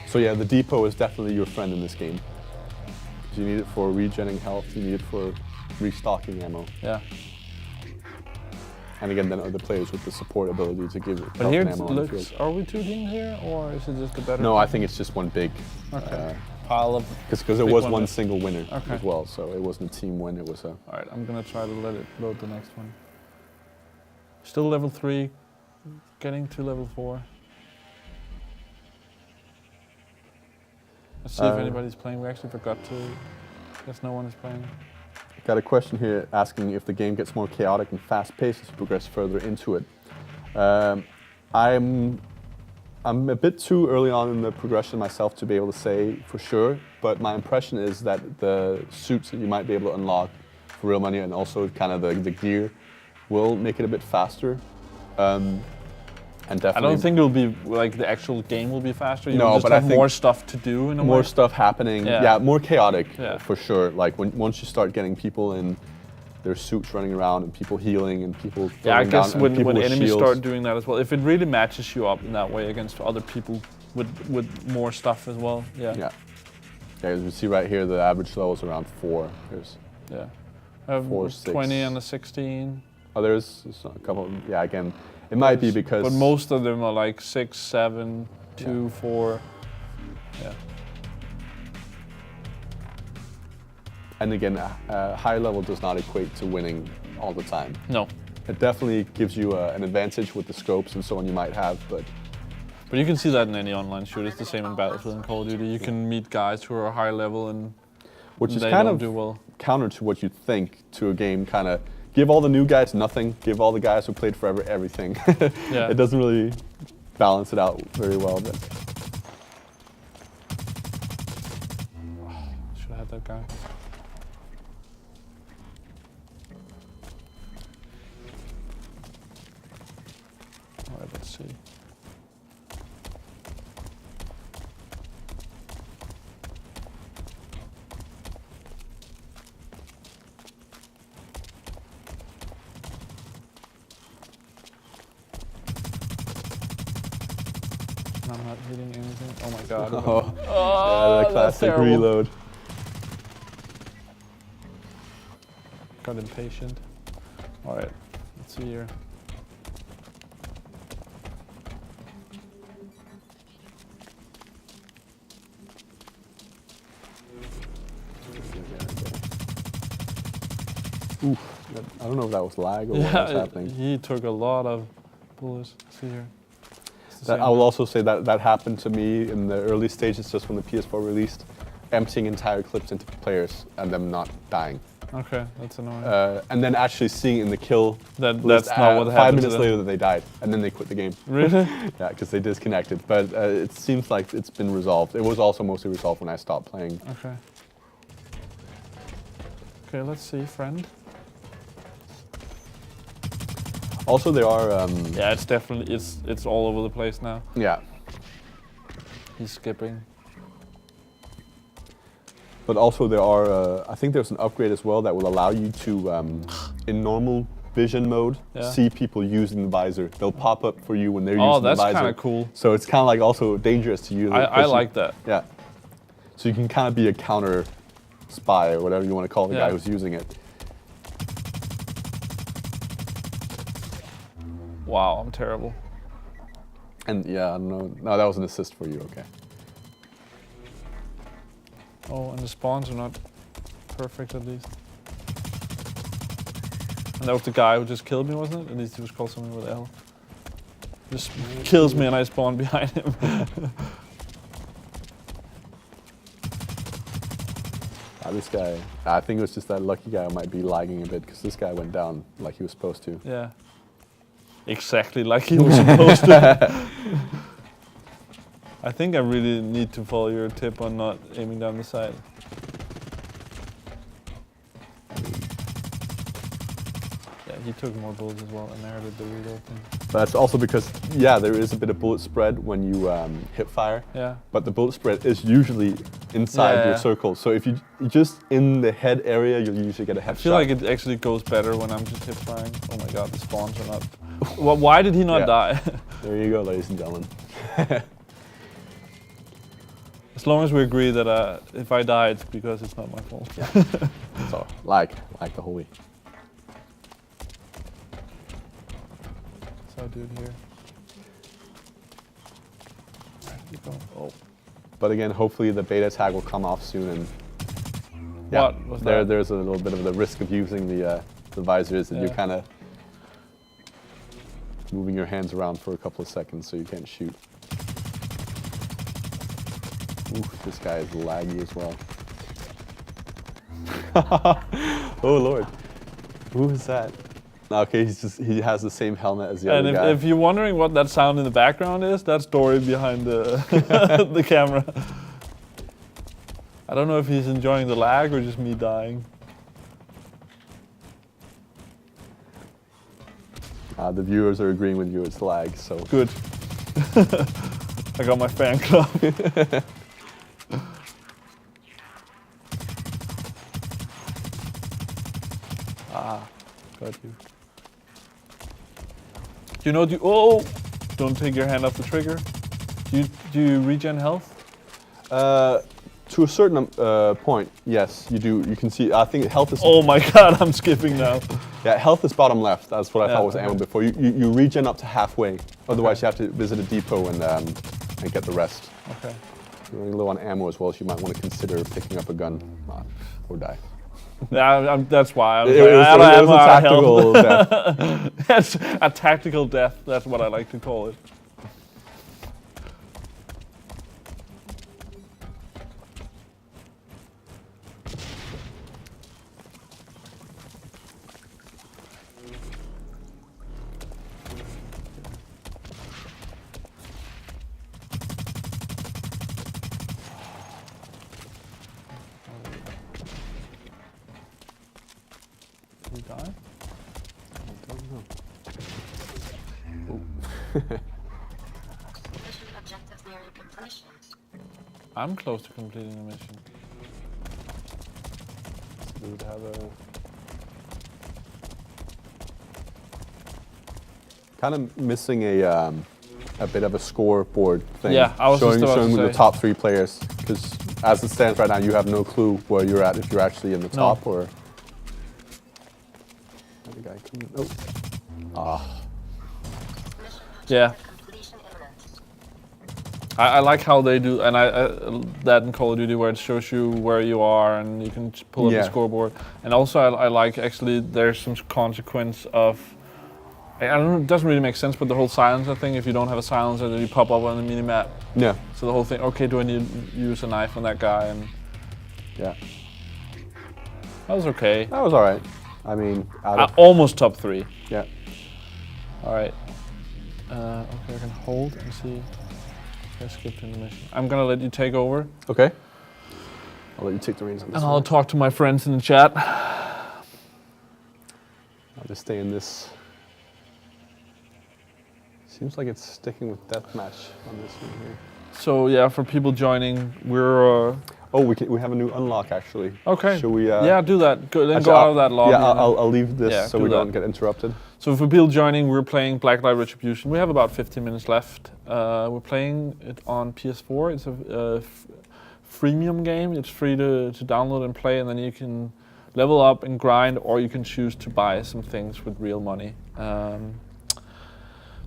So yeah, the depot is definitely your friend in this game. 'Cause you need it for regenerating health. You need it for restocking ammo. Yeah. And again, then other players with the support ability to give But health here and it ammo on the looks. field. Are we two teams here, or is it just a better? No, I think it's just one big. Okay. Pile of. Because it Big was one one there. single winner Okay. as well, so it wasn't a team win. It was a. All right, I'm gonna try to let it load the next one. Still level 3, getting to level 4. Let's see if anybody's playing. We actually forgot to. Guess no one is playing. Got a question here asking if the game gets more chaotic and fast-paced as you progress further into it. I'm a bit too early on in the progression myself to be able to say for sure, but my impression is that the suits that you might be able to unlock for real money and also kind of the gear will make it a bit faster. And I definitely don't think it'll be like the actual game will be faster. You'll No, just but I have think more stuff to do in a more way. stuff happening. Yeah. Yeah, more chaotic Yeah. for sure. Like once you start getting people in their suits running around and people healing and people Yeah, I throwing guess down and people when with enemies shields. start doing that as well, if it really matches you up in that way against other people with more stuff as well. Yeah. Yeah. Yeah, as you see right here, the average level is around 4. There's Yeah. I have 4, 6. 20 and a 16. there's a couple. Yeah, again, it might be because. But most of them are like 6, 7, 2, 4. Yeah. And again, high level does not equate to winning all the time. No. It definitely gives you an advantage with the scopes and so on you might have, but But you can see that in any online shooter. It's the same in Battlefield and Call of Duty. You can meet guys who are high level and which is they kind don't of do well. counter to what you think to a game. Kind of give all the new guys nothing, give all the guys who played forever everything. Yeah. It doesn't really balance it out very well. But Should have had that guy. All right, let's see. And I'm not hitting anything. Oh my god. Oh, Oh, yeah, the that's classic terrible. reload. Got impatient. Alright, let's see here. Oof, I don't know if that was lag or what was Yeah, happening. he took a lot of bullets. See here. It's the That, same I will now. also say that that happened to me in the early stages, just when the PS4 released, emptying entire clips into players and them not dying. Okay, that's annoying. And then actually seeing in the kill That's list, not what 5 happened to minutes them. later that they died, and then they quit the game. Really? Yeah, because they disconnected. But it seems like it's been resolved. It was also mostly resolved when I stopped playing. Okay. Okay, let's see, friend. Also, there are Yeah, it's definitely it's all over the place now. yeah. He's skipping. But also there are, I think there's an upgrade as well that will allow you to, in normal vision mode, Yeah. see people using the visor. They'll pop up for you when they're Oh, using the that's visor. kind of cool. So it's kind of like also dangerous to you. I because you- like that. Yeah. So you can kind of be a counter spy or whatever you want to call the Yeah. guy who's using it. Wow, I'm terrible. And yeah, I don't know. No, that was an assist for you. Okay. Oh, and the spawns are not perfect at least. And that was the guy who just killed me, wasn't it? At least he was called something with L. Just kills me and I spawn behind him. This guy, I think it was just that lucky guy might be lagging a bit because this guy went down like he was supposed to. Yeah. Exactly like he was supposed to. I think I really need to follow your tip on not aiming down the side. Yeah, he took more bullets as well and I did the reload thing. But that's also because, yeah, there is a bit of bullet spread when you hip fire. Yeah. But the bullet spread is usually inside Yeah. your circle. So if you just in the head area, you'll usually get a headshot. I feel like it actually goes better when I'm just hip firing. Oh my god, the spawns are not. Why did he not Yeah. die? There you go, ladies and gentlemen. As long as we agree that if I die, it's because it's not my fault. So, like the whole week. So I do it here. Alright, keep going. Oh. But again, hopefully the beta tag will come off soon, and yeah, What was that? there's a little bit of the risk of using the visors that you're Yeah. kind of moving your hands around for a couple of seconds so you can't shoot. Oof, this guy is laggy as well. Oh lord, who is that? Okay, he has the same helmet as the And other guy. if you're wondering what that sound in the background is, that's Dory behind the the camera. I don't know if he's enjoying the lag or just me dying. The viewers are agreeing with you, it's lag, so. Good. I got my fan club. Got you. Do you know? Don't take your hand off the trigger. Do you regen health? To a certain point, yes, you do. You can see, I think health is, Oh my god, I'm skipping now. yeah, health is bottom left. That's what I Yeah, thought was ammo okay. before. You regen up to halfway. Otherwise, you have to visit a depot and get the rest. Okay. If you're running low on ammo as well, so you might want to consider picking up a gun or die. Yeah, that's why. I was It like, was, out of it was ammo, a out of health. tactical death. That's a tactical death. That's what I like to call it. Did he die? Mission objective near completion. I'm close to completing the mission. We would have a. Kind of missing a a bit of a scoreboard thing. Yeah, I was just about to showing the say. top 3 players, because as it stands right now, you have no clue where you're at, if you're actually in the top or. The guy coming. Oh. Ah. Yeah. I like how they do, and that in Call of Duty where it shows you where you are and you can pull up the scoreboard. And also I like actually there's some consequence of, I don't know, it doesn't really make sense, but the whole silencer thing, if you don't have a silencer, then you pop up on the mini-map. Yeah. So the whole thing, okay, do I need to use a knife on that guy? And Yeah. that was okay. That was alright. I mean, Almost top 3. Yeah. Alright. Okay, I can hold and see. I skipped intermission. I'm gonna let you take over. Okay. I'll let you take the reins on this And one. I'll talk to my friends in the chat. I'll just stay in this. Seems like it's sticking with deathmatch on this one here. So yeah, for people joining, we're... Oh, we have a new unlock actually. Okay. Should we? Yeah, do that. Go, then actually, go out of that lobby. Yeah, I'll leave this so do we that. don't get interrupted. So for people joining, we're playing Blacklight Retribution. We have about 15 minutes left. We're playing it on PS4. It's a freemium game. It's free to download and play, and then you can level up and grind, or you can choose to buy some things with real money.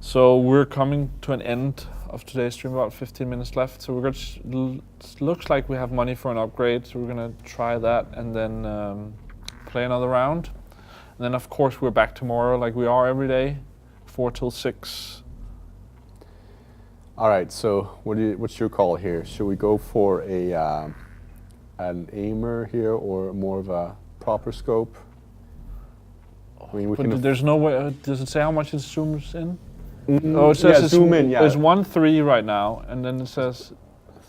So we're coming to an end of today's stream, about 15 minutes left. So we're going looks like we have money for an upgrade, so we're gonna try that and then play another round. And then of course we're back tomorrow like we are every day, 4 till 6. All right, so what's your call here? Should we go for an aimer here or more of a proper scope? I mean, we But can. there's no way, does it say how much it zooms in? Oh, it says zoom in. Yeah. There's 1.3 right now, and then it says,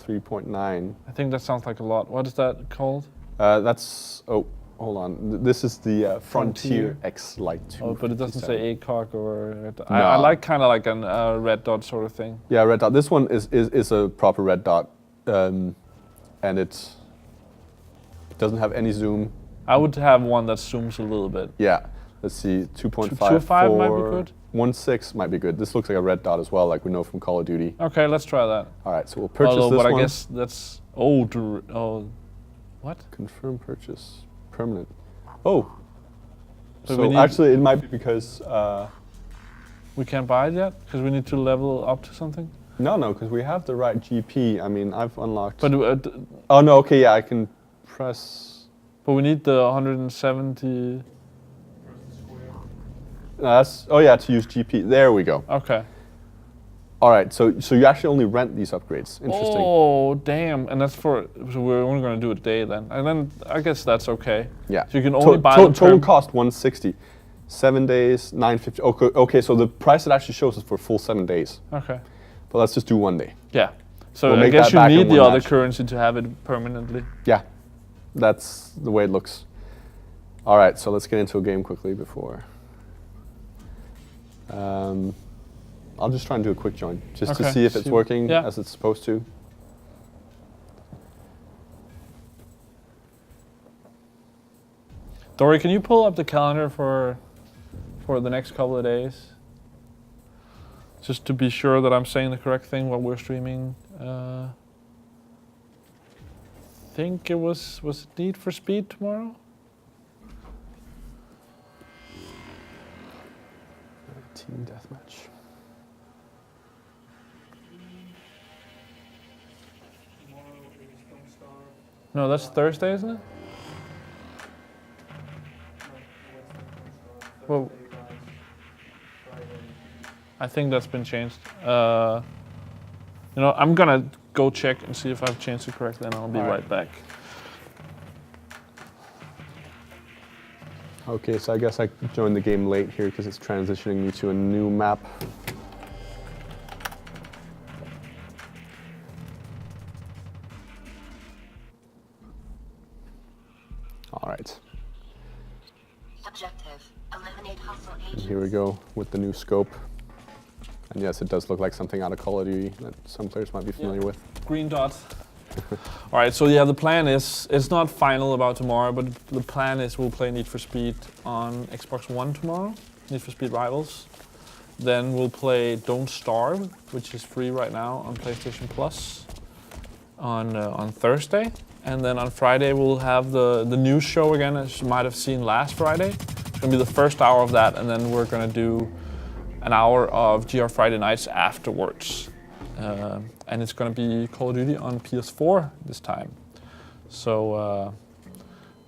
3.9. I think that sounds like a lot. What is that called? That's hold on. This is the Frontier X Lite 2. Oh, but it doesn't say ACOG or... No. I like kind of like a red dot sort of thing. Yeah, red dot. This one is a proper red dot, and it doesn't have any zoom. I would have one that zooms a little bit. Yeah. Let's see, 2.5. 2.5 might be good. 1.6 might be good. This looks like a red dot as well, like we know from Call of Duty. Okay, let's try that. All right, so we'll purchase Although, this but one. I guess that's what? Confirm purchase, permanent. Oh, But so actually it might be because we can't buy it yet because we need to level up to something. no, because we have the right GP. I mean, I've unlocked. But oh no, okay, yeah, I can press. But we need the 170. No, that's to use GP. There we go. Okay. All right, so you actually only rent these upgrades. Interesting. Oh damn! And that's for so we're only going to do it a day then, and then I guess that's okay. Yeah. So you can only buy the total cost 160, 7 days, 950. Okay, so the price it actually shows is for full 7 days. Okay. But let's just do 1 day. Yeah. So We'll I make guess that you back in need the one other match. currency to have it permanently. Yeah, that's the way it looks. All right, so let's get into a game quickly before. I'll just try and do a quick join, just to Okay, see if it's working yeah. as it's supposed to. Dory, can you pull up the calendar for the next couple of days? Just to be sure that I'm saying the correct thing while we're streaming. I think it was it Need for Speed tomorrow? Team deathmatch. No, that's Thursday, isn't it? Well, I think that's been changed. I'm gonna go check and see if I've changed it correctly, and I'll be right back. Okay, so I guess I joined the game late here because it's transitioning me to a new map. All right. Objective: eliminate hostile And agents. here we go with the new scope. And yes, it does look like something out of Call of Duty that some players might be familiar with. Green dot. All right, so yeah, the plan is, it's not final about tomorrow, but the plan is we'll play Need for Speed on Xbox One tomorrow, Need for Speed Rivals. Then we'll play Don't Starve, which is free right now on PlayStation Plus on Thursday. And then on Friday we'll have the news show again, as you might have seen last Friday. It's gonna be the first hour of that, and then we're gonna do an hour of GR Friday nights afterwards. And it's gonna be Call of Duty on PS4 this time. So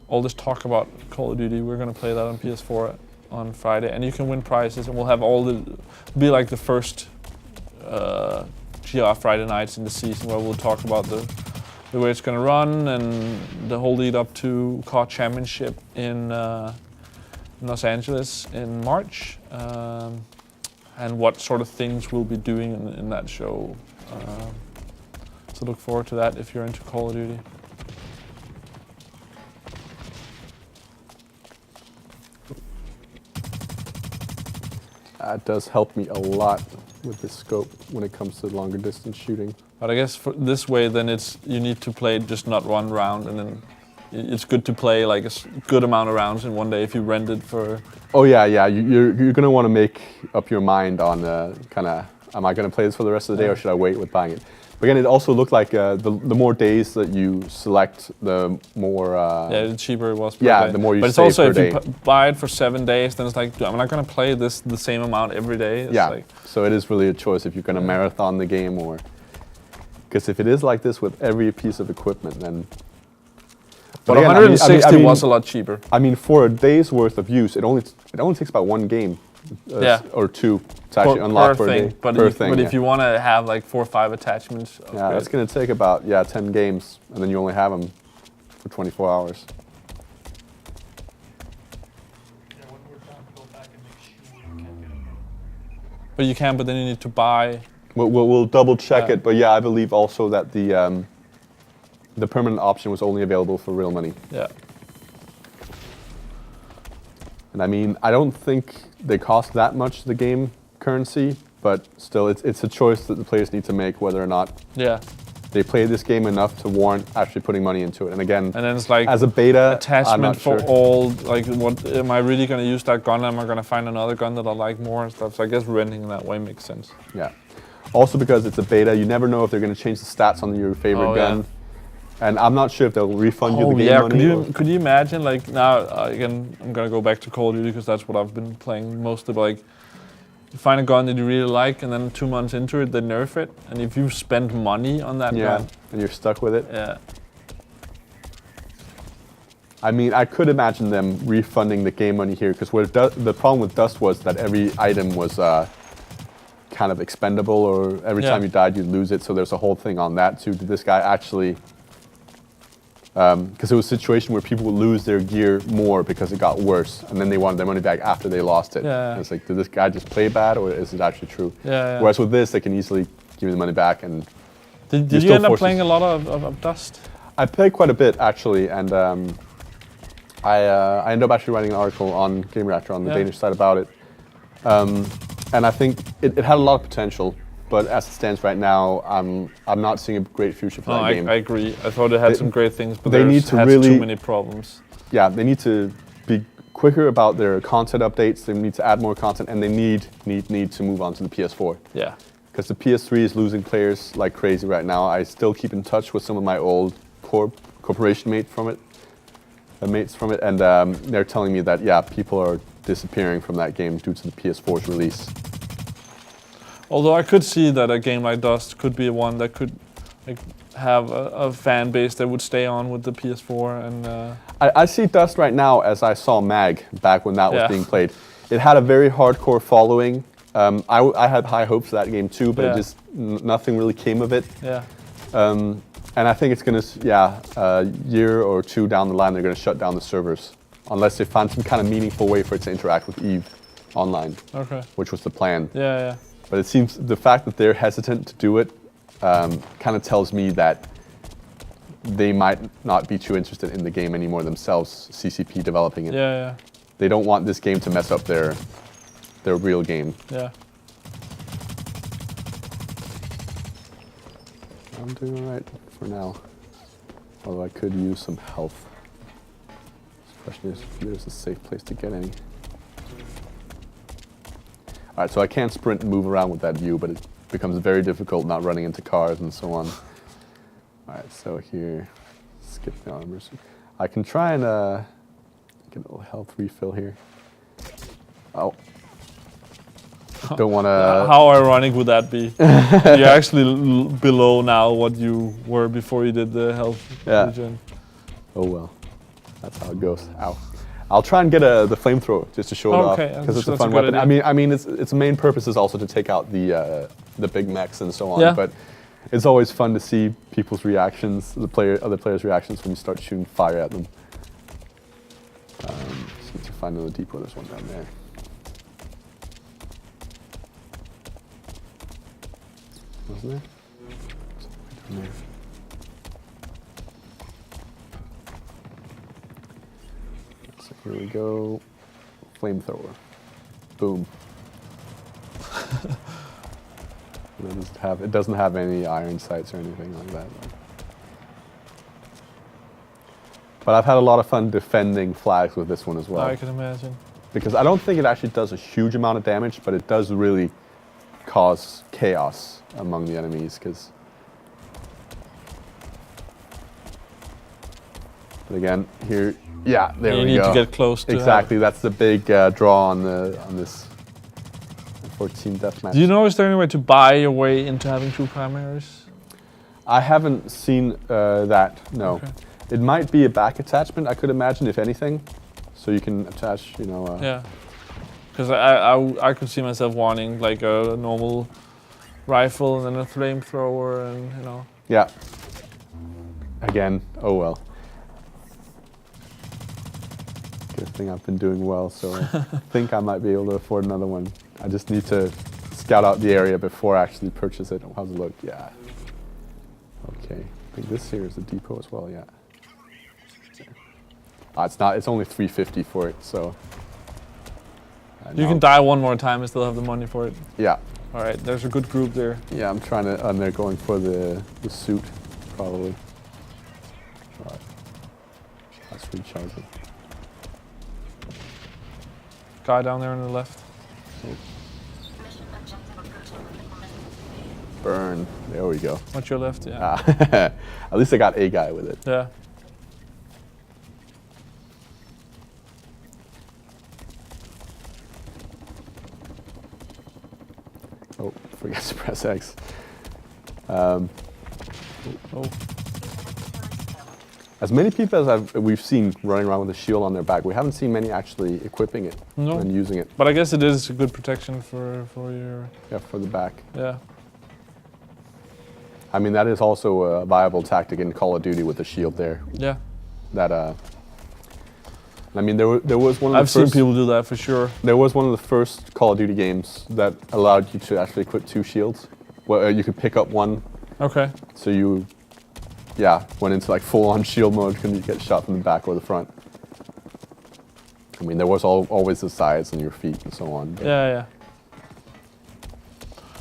all this talk about Call of Duty, we're gonna play that on PS4 on Friday, and you can win prizes, and we'll have be like the first GR Friday nights in the season where we'll talk about the way it's gonna run and the whole lead up to COD Championship in Los Angeles in March, and what sort of things we'll be doing in that show. So look forward to that if you're into Call of Duty. It does help me a lot with the scope when it comes to longer distance shooting. But I guess for this way, then you need to play just not one round, and then it's good to play like a good amount of rounds in one day if you rent it for. Oh yeah. You're gonna want to make up your mind on kind of, am I gonna play this for the rest of the day or should I wait with buying it? But again, it also looked like the more days that you select, the more. Yeah, the cheaper it was per day. the more you But it's save also per if day. you buy it for 7 days, then it's like, I'm not gonna play this the same amount every day. It's Yeah, like, so it is really a choice if you're gonna marathon the game or. Because if it is like this with every piece of equipment, then. but again, 160 was a lot cheaper. I mean, for a day's worth of use, it only takes about one game, or two to actually unlock per thing. day. But, per if, thing, but yeah. if you want to have like 4 or 5 attachments, Yeah, that's going to take about 10 games, and then you only have them for 24 hours. Yeah, when we're done, go back and make sure you can't get them. But you can, but then you need to buy. We'll double check Yeah. it, but yeah, I believe also that the permanent option was only available for real money. Yeah. And I mean, I don't think they cost that much, the game currency, but still, it's a choice that the players need to make whether or not Yeah. they play this game enough to warrant actually putting money into it. And again, And then it's like as a beta, I'm attachment not for sure. all. Like, what am I really going to use that gun? Am I going to find another gun that I like more and stuff? So I guess renting in that way makes sense. Yeah. Also because it's a beta, you never know if they're going to change the stats on your favorite Oh, yeah. gun. And I'm not sure if they'll refund you the game yeah. money. Could you imagine, like, now, again, I'm going to go back to Call of Duty because that's what I've been playing mostly, but like, you find a gun that you really like and then 2 months into it, they nerf it. And if you spend money on that gun, and you're stuck with it. yeah. I mean, I could imagine them refunding the game money here because the problem with Dust was that every item was kind of expendable, or every Yeah. time you died, you'd lose it. So there's a whole thing on that too. Did this guy actually? Because it was a situation where people would lose their gear more because it got worse, and then they wanted their money back after they lost it. Yeah. And it's like, did this guy just play bad, or is it actually true? Yeah. Whereas with this, they can easily give you the money back. And Did you're you still end up forced to- playing a lot of Dust? I played quite a bit actually, and I ended up actually writing an article on Gamereactor on the Yeah. Danish side about it. And I think it had a lot of potential, but as it stands right now, I'm not seeing a great future for No, that game. I agree. I thought it had some great things, but they there's need to has really- too many problems. Yeah, they need to be quicker about their content updates. They need to add more content, and they need to move on to the PS4. Yeah. Because the PS3 is losing players like crazy right now. I still keep in touch with some of my old corporation mates from it, and they're telling me that people are disappearing from that game due to the PS4's release. Although I could see that a game like Dust could be one that could like have a fan base that would stay on with the PS4 and. I see Dust right now as I saw Mag back when that was Yeah. being played. It had a very hardcore following. I had high hopes for that game too, but it just nothing really came of it. Yeah. And I think it's gonna, a year or two down the line, they're gonna shut down the servers unless they find some kind of meaningful way for it to interact with EVE online, Okay. which was the plan. Yeah. But it seems the fact that they're hesitant to do it kind of tells me that they might not be too interested in the game anymore themselves, CCP developing it. Yeah. They don't want this game to mess up their real game. Yeah. I'm doing all right for now. Although I could use some health. The question is if there's a safe place to get any. All right, so I can sprint and move around with that view, but it becomes very difficult not running into cars and so on. All right, so here, skip the armor. I can try and get a little health refill here. Oh. Don't want to... How ironic would that be? You're actually below now what you were before you did the health regen. Oh well, that's how it goes. Ow. I'll try and get the flamethrower just to show it off, because it's a fun weapon. Idea. I mean, its main purpose is also to take out the big mechs and so on. Yeah. But it's always fun to see people's reactions, other players' reactions when you start shooting fire at them. Just need to find another depot. There's one down there. Wasn't there? Down there. So here we go. Flamethrower. Boom. It doesn't have any iron sights or anything like that. But I've had a lot of fun defending flags with this one as well. I can imagine. Because I don't think it actually does a huge amount of damage, but it does really cause chaos among the enemies. But again, here, yeah, there we go. You need to get close to exactly. That's the big draw on this 14 deathmatch. Do you know, is there any way to buy your way into having 2 primaries? I haven't seen that, no. Okay. It might be a back attachment, I could imagine, if anything. So you can attach, you know... Yeah. Because I could see myself wanting like a normal rifle and then a flamethrower and, you know. Yeah. Again, oh well. Good thing I've been doing well, so I think I might be able to afford another one. I just need to scout out the area before I actually purchase it. How's it look? Yeah. Okay. I think this here is the depot as well, yeah. It's not, it's only 350 for it, so... You can die one more time and still have the money for it. Yeah. All right, there's a good group there. Yeah, I'm trying to, and they're going for the suit, probably. All right. That's recharging. Guy down there on the left. Burn. There we go. What's your left? Yeah. At least I got a guy with it. Yeah. Oh, forget to press X. As many people as we've seen running around with a shield on their back, we haven't seen many actually equipping it and using it. But I guess it is a good protection for your... Yeah, for the back. Yeah. I mean, that is also a viable tactic in Call of Duty with the shield there. Yeah. That, I mean, there was one of the I've seen people do that for sure. There was one of the first Call of Duty games that allowed you to actually equip 2 shields. Well, you could pick up one. Okay. So you, yeah, went into like full-on shield mode when you get shot from the back or the front. I mean, there was always the sides and your feet and so on. Yeah, yeah.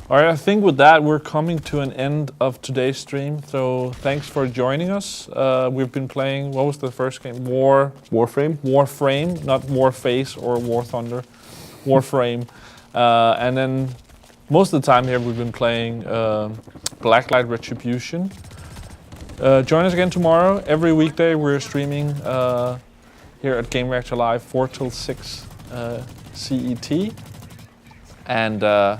All right, I think with that, we're coming to an end of today's stream. So thanks for joining us. We've been playing, what was the first game? Warframe? Warframe, not Warface or War Thunder. Warframe. And then most of the time here, we've been playing Blacklight Retribution. Join us again tomorrow. Every weekday, we're streaming here at Gamereactor Live, 4 till 6 CET. And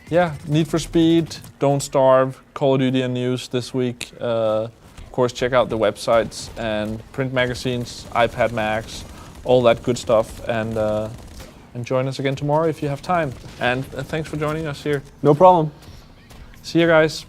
yeah, Need for Speed, Don't Starve, Call of Duty and news this week. Of course, check out the websites and print magazines, iPad Max, all that good stuff. And join us again tomorrow if you have time. And thanks for joining us here. No problem. See you guys.